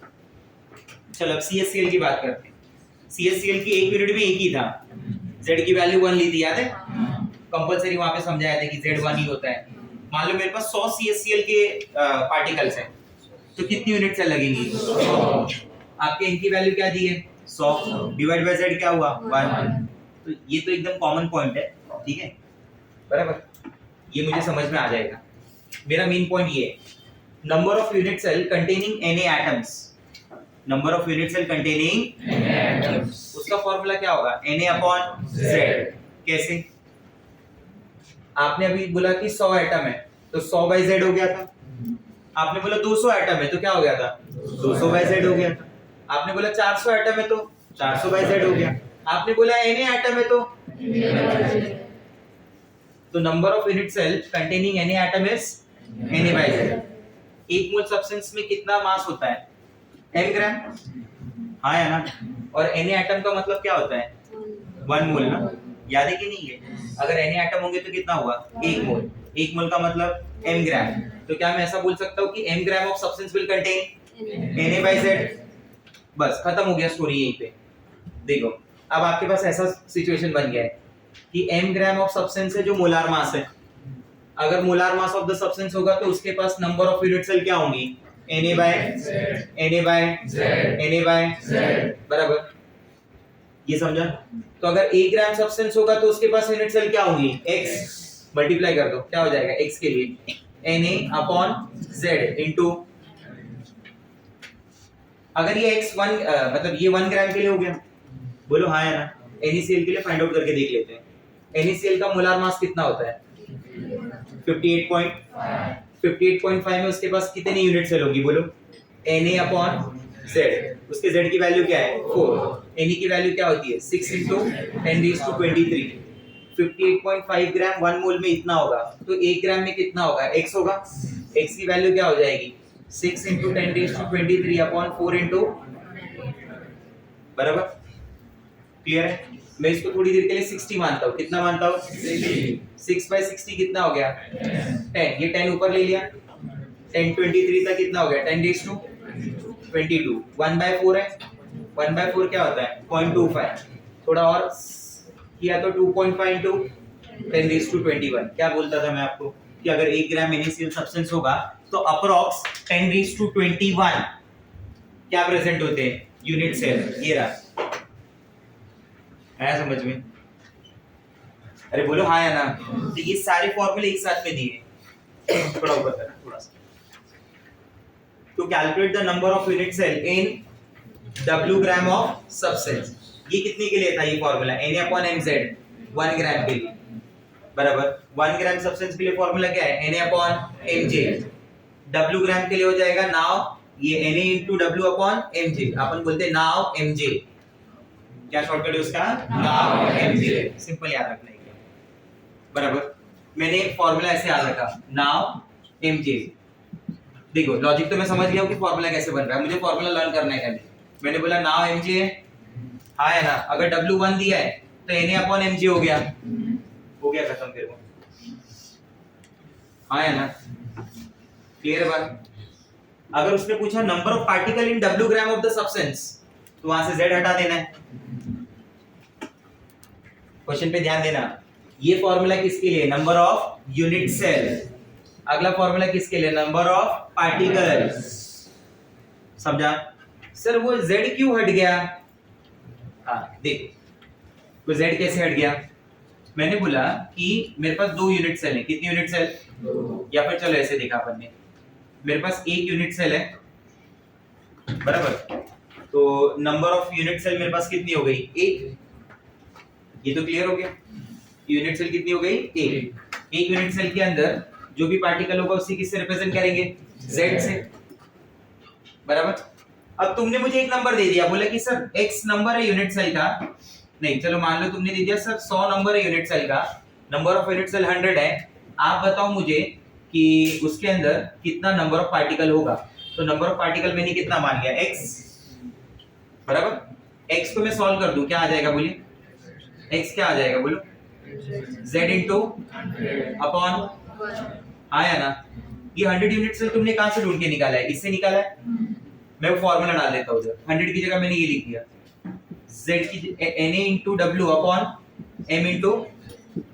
चलो अब CSCl की बात करते हैं। CSCl की एक यूनिट में एक ही था, z की वैल्यू 1 ली थी, याद है कंपलसरी वहां पे समझाया था कि z 1 ही होता है। मान लो मेरे पास 100 CSCl के पार्टिकल्स हैं, तो कितनी यूनिट सेल लगेंगी 100। आपके n की वैल्यू क्या दी है 100 डिवाइड बाय z क्या हुआ 1। तो ये तो एकदम कॉमन पॉइंट है, ठीक है, बराबर, ये मुझे समझ में आ जाएगा। मेरा मेन पॉइंट ये है, number of unit cell containing Na atoms, number of unit cell containing Na atoms, उसका फॉर्मूला क्या होगा Na/Z। कैसे? आपने अभी बोला कि 100 एटम है तो 100/Z हो गया था। आपने बोला 200 एटम है तो क्या हो गया था 200/Z हो गया था। आपने बोला 400 एटम है तो 400/Z हो गया। आपने बोला Na एटम है तो number of unit cell containing Na atom is Na/Z। एक मोल सब्सटेंस में कितना मास होता है m ग्राम, हाँ है ना, और Na एटम का मतलब क्या होता है 1 मोल ना, याद है कि नहीं है? अगर Na एटम होंगे तो कितना हुआ 1 मोल, 1 मोल का मतलब m ग्राम। तो क्या मैं ऐसा बोल सकता हूँ कि m gram of substance will contain Na/Z। बस खत्म हो गया स्टोरी यहीं पे। देखो अब आपके पास ऐसा सिचुएशन बन गया है कि m ग्राम ऑफ सब्सटेंस है जो मोलार मास है। अगर molar mass of the substance होगा तो उसके पास नंबर ऑफ यूनिट सेल क्या होंगी Na/Z, बराबर, ये समझा? तो अगर 1 ग्राम सब्सटेंस होगा तो उसके पास यूनिट सेल क्या होंगी x, मल्टीप्लाई कर दो क्या हो जाएगा x के लिए Na/Z इनटू, अगर ये x 1 मतलब ये 1 ग्राम के लिए हो गया, बोलो हाँ या ना। NaCl के लिए फाइंड आउट करके देख लेते हैं। NaCl का मोलार मास कितना होता है 58.5 में उसके पास कितनी यूनिट सेल होगी बोलो Na/Z, उसके Z की वैल्यू क्या है 4, Na की वैल्यू क्या होती है 6 × 10⁻23। 58.5 ग्राम 1 मोल में इतना होगा तो 1 ग्राम में कितना होगा x होगा, x की वैल्यू क्या हो जाएगी 6 × 10⁻23 अपॉन 4 × बराबर, क्लियर है? मैं इसको थोड़ी देर के लिए 60 मानता हूँ। कितना मानता हूँ 6/60 कितना हो गया 10, ये 10 ऊपर ले लिया, 10⁻23 तक कितना हो गया 10⁻22। 1/4 है, 1/4 क्या होता है 0.25, थोड़ा और किया तो 2.5 × 10⁻21। क्या बोलता था मैं आपको कि अगर 1 ग्राम NaCl सब्सटेंस होगा तो अप्रॉक्स 10⁻21 क्या प्रेजेंट होते हैं यूनिट सेल। ये रहा, आया समझ में? अरे बोलो हाँ या ना। तो ये सारे फॉर्मूले एक साथ में दिए, थोड़ा ऊपर करना थोड़ा सा। तो calculate the number of unit cell in W gram of substance, ये कितने के लिए था ये फॉर्मूला Na/mz 1 ग्राम के लिए, बराबर। 1 ग्राम सब्सटेंस के लिए फॉर्मूला क्या है Na/mj। W ग्राम के लिए हो जाएगा नाउ ये Na × W/mj, अपन बोलते हैं नाउ mj, क्या शॉर्टकट है उसका नाउ mj, सिंपल याद रखना है, बराबर। मैंने फॉर्मूला ऐसे याद रखा नाउ mj। देखो लॉजिक तो मैं समझ गया हूं कि फॉर्मूला कैसे बन रहा है, मुझे फॉर्मूला लर्न करना है खाली। मैंने बोला नाउ mj है, हाँ है ना। अगर W1 दिया है तो Na/mj हो गया खत्म, फिर वो हाँ है ना, क्लियर है बात? अगर उसने पूछा number of particle in W gram of the substance तो वहां से Z हटा देना है। क्वेश्चन पे ध्यान देना, ये फॉर्मूला किसके लिए नंबर ऑफ यूनिट सेल, अगला फॉर्मूला किसके लिए नंबर ऑफ पार्टिकल्स। समझा? सर वो Z क्यों हट गया? हाँ देखो वो Z कैसे हट गया। मैंने बोला कि मेरे पास 2 यूनिट सेल है, कितनी यूनिट सेल 2, या फिर चलो ऐसे देखा अपन ने, मेरे पास 1 यूनिट सेल है, बराबर। तो नंबर ऑफ यूनिट सेल मेरे पास कितनी हो गई 1, ये तो क्लियर हो गया। यूनिट सेल कितनी हो गई 1। एक यूनिट सेल के अंदर जो भी पार्टिकल होगा उसी किससे रिप्रेजेंट करेंगे Z से, बराबर। अब तुमने मुझे एक नंबर दे दिया, बोले कि सर x नंबर है यूनिट सेल का, नहीं चलो मान लो तुमने दे दिया सर 100 नंबर है यूनिट सेल का, नंबर ऑफ यूनिट सेल 100 है। आप बताओ मुझे कि उसके अंदर कितना नंबर ऑफ पार्टिकल होगा। तो नंबर ऑफ पार्टिकल मैंने कितना मान लिया, x बराबर। x को मैं सॉल्व कर दूं, क्या आ जाएगा बोलिए, x क्या आ जाएगा बोलो, z इंटू अपॉन, आया ना। ये 100 यूनिट से तुमने कहां से ढूंढ के निकाला है, इससे निकाला है। मैं वो फॉर्मूला डाल देता हूं उधर, 100 की जगह मैंने ये लिख दिया, z की na into w upon m into,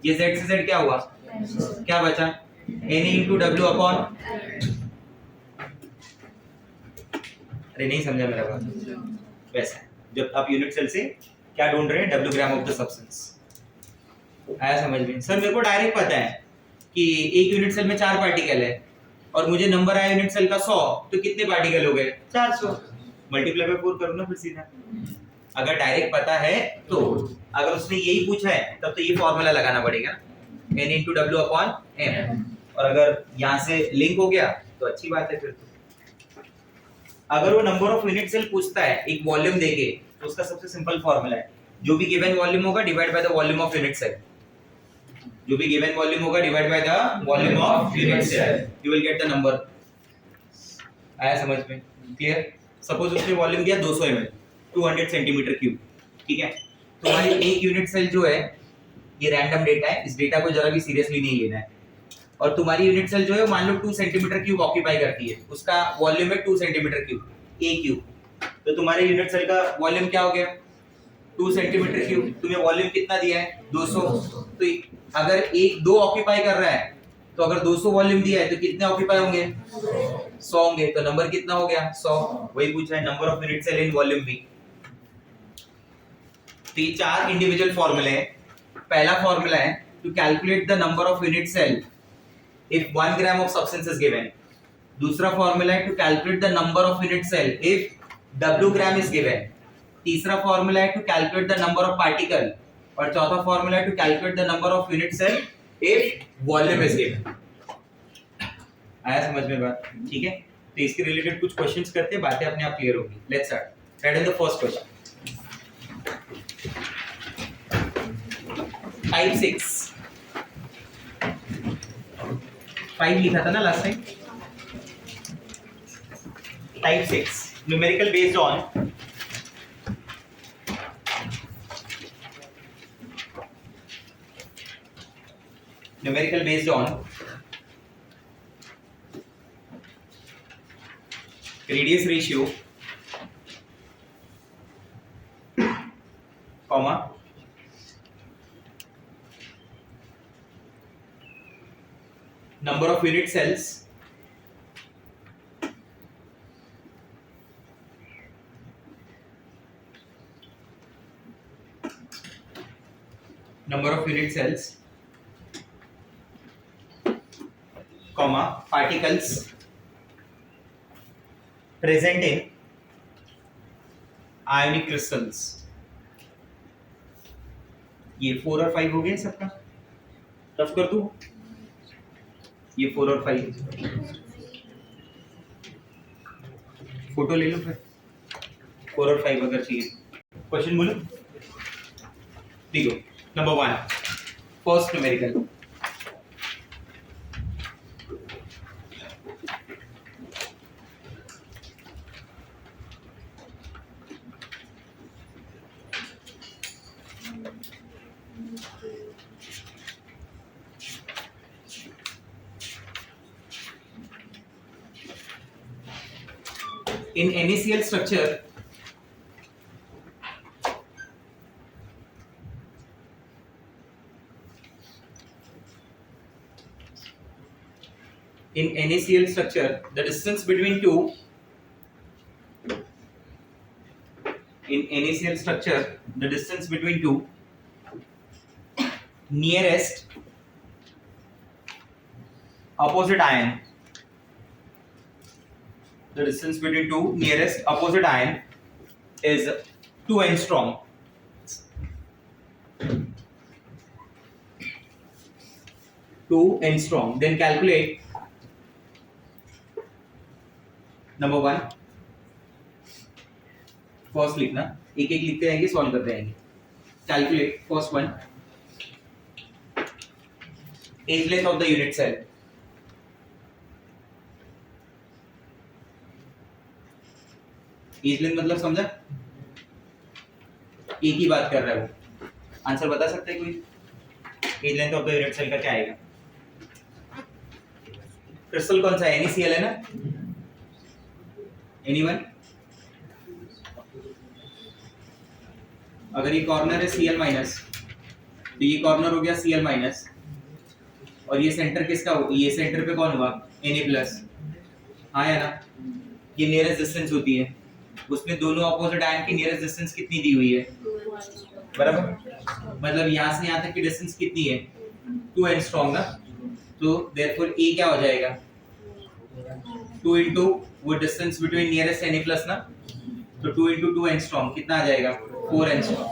ये z से z क्या हुआ, क्या बचा, na इंटू w अपॉन, अरे नहीं समझा मेरा बात। वैसा जब आप यूनिट सेल से क्या ढूंढ रहे हैं, w gram of the substance, आया समझ में। सर मेरे को डायरेक्ट पता है कि एक यूनिट सेल में 4 पार्टिकल है और मुझे नंबर आया यूनिट सेल का 100, तो कितने पार्टिकल हो गए, 400, मल्टीप्लाई बाय 4 करो ना फिर सीधा। अगर डायरेक्ट पता है तो, अगर उसने यही पूछा है तब तो ये फॉर्मूला लगाना पड़ेगा, n into w upon m, और अगर यहाँ से लिंक हो गया तो अच्छी बात है। फिर तो अगर वो नंबर ऑफ यूनिट सेल पूछता है एक वॉल्यूम देके, तो उसका सबसे सिंपल फॉर्मूला है, जो भी गिवन वॉल्यूम होगा divide by the volume of unit cell, जो भी गिवन वॉल्यूम होगा divide by the volume of unit cell, you will get the number. आया समझ में, क्लियर। सपोज उसने वॉल्यूम दिया 200 ml, 200 सेंटीमीटर क्यूब, ठीक है। तुम्हारी एक यूनिट सेल जो है, ये रैंडम डेटा है, इस डेटा को जरा भी सीरियसली नहीं लेना है। और तुम्हारी यूनिट सेल जो है मान लो 2 सेंटीमीटर क्यूब ऑक्यूपाई करती है, उसका वॉल्यूम है 2 सेंटीमीटर क्यूब, ए क्यूब। तो तुम्हारे यूनिट सेल का वॉल्यूम क्या हो गया, 2 सेंटीमीटर क्यूब। तुम्हें वॉल्यूम कितना दिया है, 200। तो अगर एक 2 ऑक्यूपाई कर रहा है, तो अगर 200 वॉल्यूम दिया है तो कितने ऑक्यूपाई होंगे, 100 होंगे। तो नंबर कितना हो गया, 100। वही पूछा है, number of unit cell in volume भी। तो ये 4 इंडिविजुअल फॉर्मूले हैं। पहला फॉर्मूला है to calculate the number of unit cell if 1 gram of substance is given. दूसरा फॉर्मूला है to calculate the number of unit cell if w gram is given. तीसरा फॉर्मूला है to calculate the number of particle, और चौथा formula है to calculate the number of unit cell if volume is given. आया समझ में बात, ठीक है। तो इसके रिलेटेड कुछ क्वेश्चंस करते हैं, बातें अपने आप क्लियर होगी। Let's start. Right in the first question, type 6, 5 लिखा था ना last time. Type 6 numerical based on radius ratio, comma number of unit cells comma particles present in ionic crystals। ये 4 और 5 हो गए सबका, रफ कर दूं, ये 4 और 5 फोटो ले लो फिर, 4 और 5 अगर चाहिए। क्वेश्चन बोलो, देखो। Number 1 first numerical, in NaCl structure the distance between two nearest opposite ion, the distance between two nearest opposite ion is 2 angstrom. Then calculate number 1, first लिखना, एक एक लिखते रहेंगे, सॉल्व करते रहेंगे। Calculate first one, edge length of the unit cell, edge length मतलब समझा, एक ही बात कर रहा है वो। आंसर बता सकते हैं कोई? Edge length of the unit cell का क्या आएगा? क्रिस्टल कौन सा है? NaCl है ना? एनीवन? अगर ये कॉर्नर है Cl माइनस, तो ये कॉर्नर हो गया Cl माइनस, और ये सेंटर किसका हो? ये सेंटर पे कौन हुआ? Na plus. हाँ है ना? ये नियरेस्ट डिस्टेंस होती है, उसमें दोनों अपोजिट आयन की नियरेस्ट डिस्टेंस कितनी दी हुई है? बराबर, मतलब यहाँ से यहाँ तक की डिस्टेंस कितनी है? 2 एंगस्ट्रॉम ना, तो देयरफॉर A क्या हो जाएगा? 2 into वो distance between nearest Na plus ना, तो 2 into 2 एंगस्ट्रॉम कितना आ जाएगा? 4 एंगस्ट्रॉम।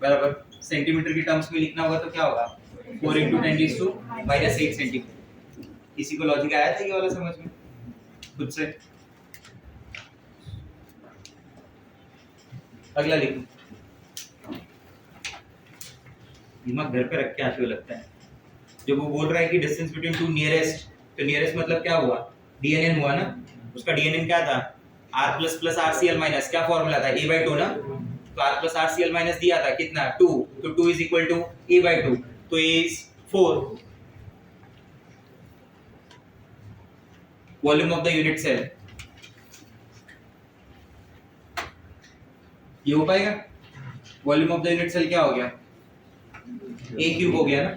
बराबर, सेंटीमीटर की टर्म्स में लिखना होगा तो क्या होगा? 4 into 10⁻⁻8 सेंटीमीटर। किसी को लॉजिक आया था ये वाला समझ में खुद से? अगला लिखो, दिमाग घर पे रख के आते हुए लगता है। जब वो बोल रहा है कि डिस्टेंस बिटवीन टू नियरेस्ट, तो नियरेस्ट मतलब क्या हुआ? DNN हुआ ना, उसका DNN क्या था? R plus plus RCl minus, क्या फॉर्मूला था? A/2 ना, तो R प्लस RCl माइनस दिया था कितना? 2, तो 2 इज इक्वल टू A/2, तो A is 4। Volume of the unit cell, ये हो पाएगा? Volume of the unit cell क्या हो गया? A क्यूब हो गया ना,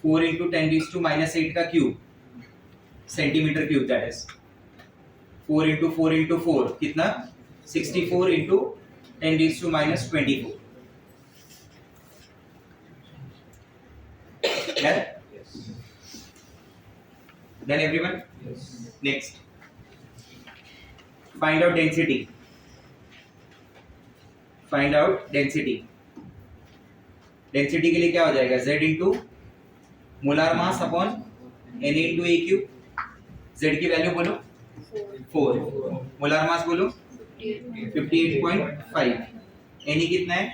4 into 10⁻⁻8 का cube, centimetre cube, that is 4 into 4 into 4 कितना? 64 into 10⁻24। Then everyone? Yes. Next, find out density. Find out density. Density के लिए क्या हो जाएगा? Z into molar mass upon Na into A cube. Z की वैल्यू बोलो 4, molar mass बोलो 58.5, Na कितना है?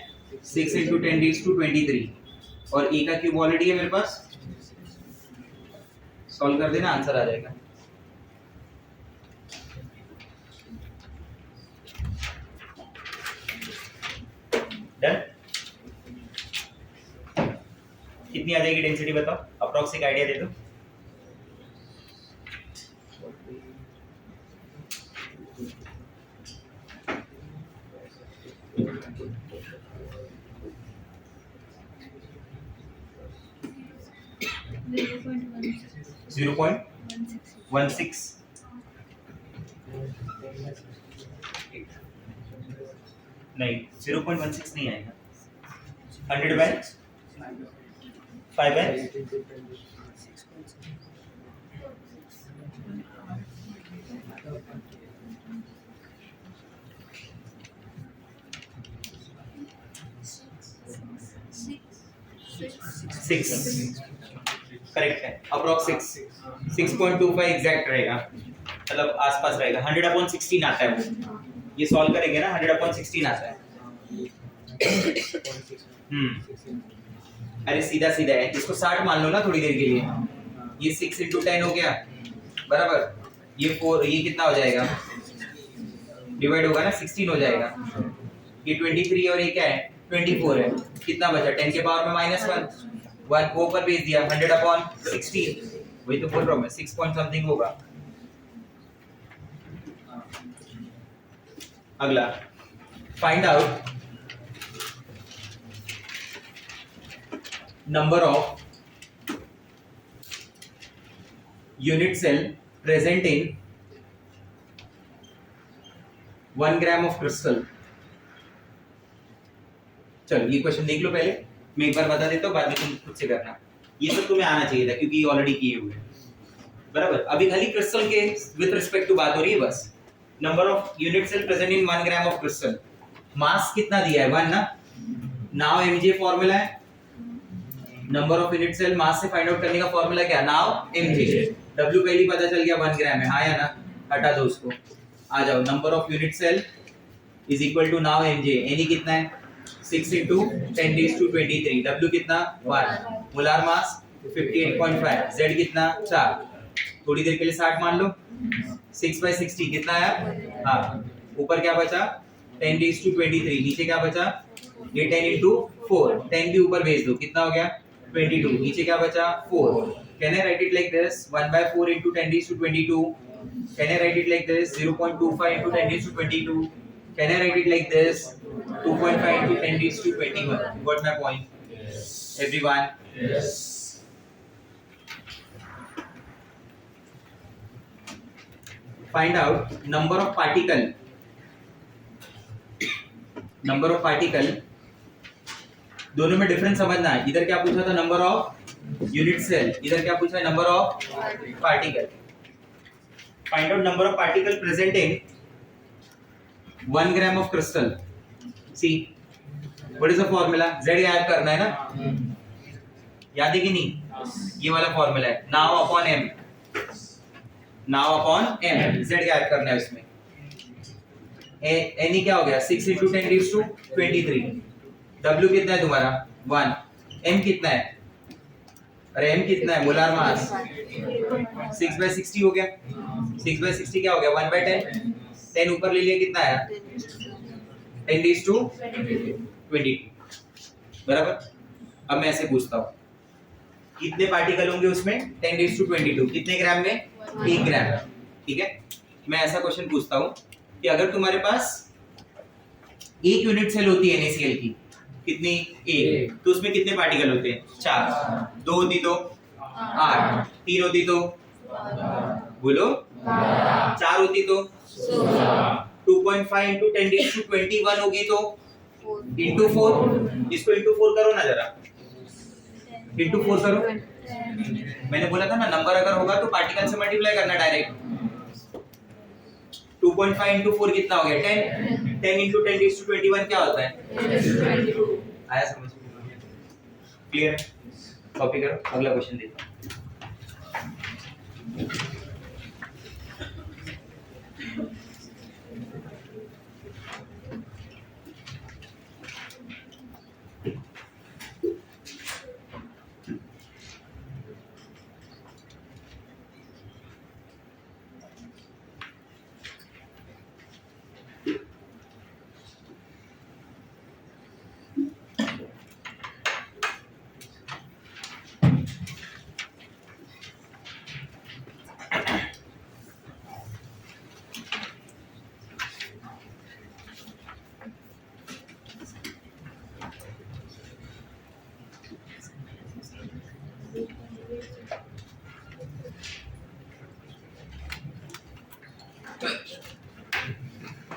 6 into 10⁻23, और A का क्यूब ऑलरेडी है मेरे पास, सॉल्व कर देना, आंसर आ जाएगा। डन? कितनी आ जाएगी डेंसिटी बताओ, अप्रॉक्स एक आइडिया दे दो। जीरो पॉइंट 16 नहीं, 0.16 नहीं आएगा। 100/5 है, सिक्स करेक्ट है, अप्रॉक्स 6.25 एग्जैक्ट रहेगा, मतलब आसपास रहेगा। 100/16 आता है वो, ये सॉल्व करेंगे ना, 100/16 आता है। अरे सीधा सीधा है, इसको 60 मान लो ना थोड़ी देर के लिए। ये 6 into 10 हो गया, बराबर, ये 4, ये कितना हो जाएगा? डिवाइड होगा ना, 16 हो जाएगा। ये 23 और ये क्या है? 24 है, कितना बचा? 10 के पावर में -1, 1 को ऊपर भेज दिया, 100/16, वही तो बोल रहा हूँ मैं, 6 पॉइंट समथिंग होगा। अगला, find out number of unit cell present in 1 gram of crystal। चलो ये क्वेश्चन देख लो पहले, मैं एक बार बता देता हूँ, बाद में तुम खुद से करना। ये सब तुम्हें आना चाहिए था क्योंकि ये ऑलरेडी किए हुए हैं, बराबर। अभी खाली क्रिस्टल के विद रिस्पेक्ट टू बात हो रही है बस। Number of unit cell present in 1 gram of crystal, mass कितना दिया है? 1 ना, नाउ mj फॉर्मूला है, number of unit cell mass से फाइंड आउट करने का फॉर्मूला क्या? Now mj। w पहले पता चल गया 1 ग्राम है, हाँ या ना? हटा दो उसको, आ जाओ, number of unit cell is equal to now mj। na कितना है? 6 into 10⁻23, w कितना? 1, मोलार मास 58.5, z कितना? 4। थोड़ी देर के लिए 60 मान लो, 6/60 कितना आया? हाँ, ऊपर क्या बचा? 10⁻23, नीचे क्या बचा? ये 10 into 4, 10 भी ऊपर भेज दो, कितना हो गया? 22, नीचे क्या बचा? 4. Can I write it like this? 1/4 into 10⁻22. Can I write it like this? 0.25 into 10⁻22. Can I write it like this? 2.5 into 10⁻21. Got my point? Everyone? Yes. Find out number of particle. Number of particle. दोनों में difference समझना है. इधर क्या पूछा था? Number of unit cell. इधर क्या पूछा है? Number of particle. Find out number of particle present in 1 gram of crystal. See, what is the formula? Z याद करना है ना? याद है कि नहीं? ये वाला फॉर्मूला है. Now upon m. Now upon m. Z याद करना है उसमें. N क्या हो गया? 6 into 10⁻23. W कितना है तुम्हारा? 1. M कितना है? अरे M कितना है? मोलार मास 6/60 हो गया. 6/60 क्या हो गया? 1/10. 10 ऊपर ले लिया, कितना आया? 10⁻22. बराबर. अब मैं ऐसे पूछता हूँ, कितने पार्टिकल होंगे उसमें? 10⁻22. कितने ग्राम में? 1 ग्राम. ठीक है. मैं ऐसा क्वेश्चन पूछता हूँ कि अगर तुम्हारे पास एक यूनिट सेल होती है NaCl की, कितनी? 1, तो उसमें कितने पार्टिकल होते हैं? 4. 2 होती तो 8. 3 होती तो बोलो 4 होती तो 2.5 into 10⁻21 होगी तो into 4. इसको into 4 करो ना जरा. into 4 करो. मैंने बोला था ना, नंबर अगर होगा तो पार्टिकल से मल्टीप्लाई करना डायरेक्ट. 2.5 into 4 कितना हो गया? 10. 10 into 10⁻21 क्या होता है? आया समझ? क्लियर है? कॉपी करो, अगला क्वेश्चन देखो.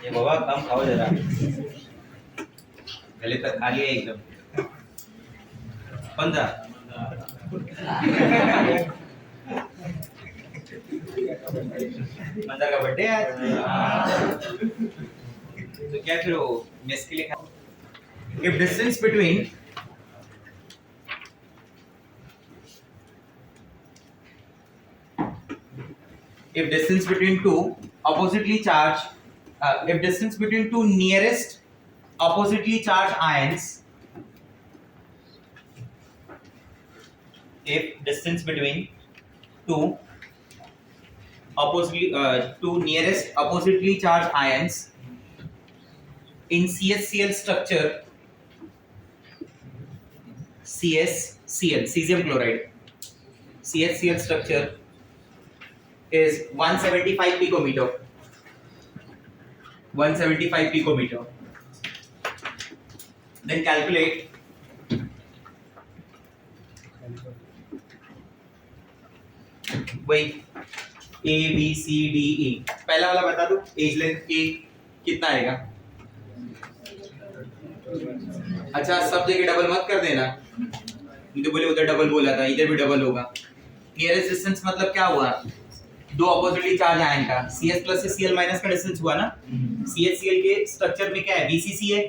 ये बाबा कम खाओ जरा, गले तक खा लिया एकदम. 15. मंदर का बर्थडे आज. तो क्या फिर वो मेस के लिए खा. If distance between two oppositely charged if distance between two nearest oppositely charged ions, if distance between two nearest oppositely charged ions in CHCl structure, CHCl cesium chloride, CHCl structure is 175 picometer. 175 picometer. Then calculate वही A B C D E. पहला वाला बता दो. As length A कितना आएगा? अच्छा, सब जगह डबल मत कर देना. तो बोले उधर डबल बोला था, इधर भी डबल होगा. नियरेस्ट डिस्टेंस मतलब क्या हुआ? दो ऑपोजिटली चार्ज आयन का CS प्लस से CL माइनस का डिस्टेंस हुआ ना. CHCl के स्ट्रक्चर में क्या है? VCC है.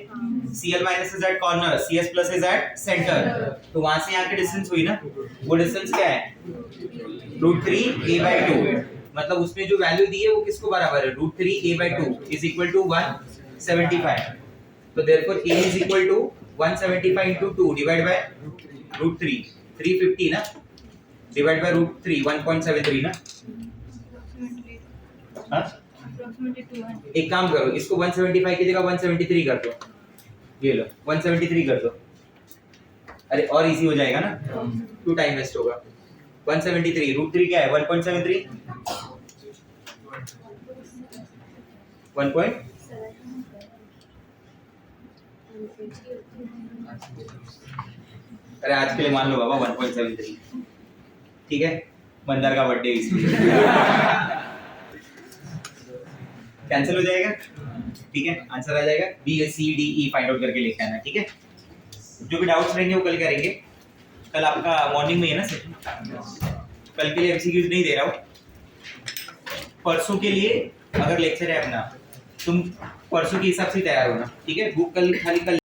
CL minus is at corner, CS plus is at centre. तो वहां से यहाँ की डिस्टेंस हुई ना, वो डिस्टेंस क्या है? √3a/2. मतलब उसमें जो वैल्यू दी है वो किसको बराबर है? √3a/2 is equal to 175. तो therefore A is equal to 175 into 2 divide by √3. 350 ना, डिवाइड बाय √3 1.73 ना. हाँ? एक काम करो, इसको 175 की जगह 173 कर दो, ये लो 173 कर दो। अरे और इजी हो जाएगा ना, 2 टाइम वेस्ट होगा। 173 √3 क्या है? 1.73 1 पॉइंट अरे आज के लिए मान लो बाबा 1.73, ठीक है? मंदार का बर्थडे इसलिए कैंसिल हो जाएगा, ठीक है? आंसर आ जाएगा B C D E find out करके लेके आना, ठीक है? जो भी डाउट्स रहेंगे वो कल करेंगे। कल आपका मॉर्निंग में है ना सर? कल के लिए एमसीक्यूज नहीं दे रहा हूँ, परसों के लिए अगर लेक्चर है अपना, तुम परसों के हिसाब से तैयार होना, ठीक है? बुक कल खाली कल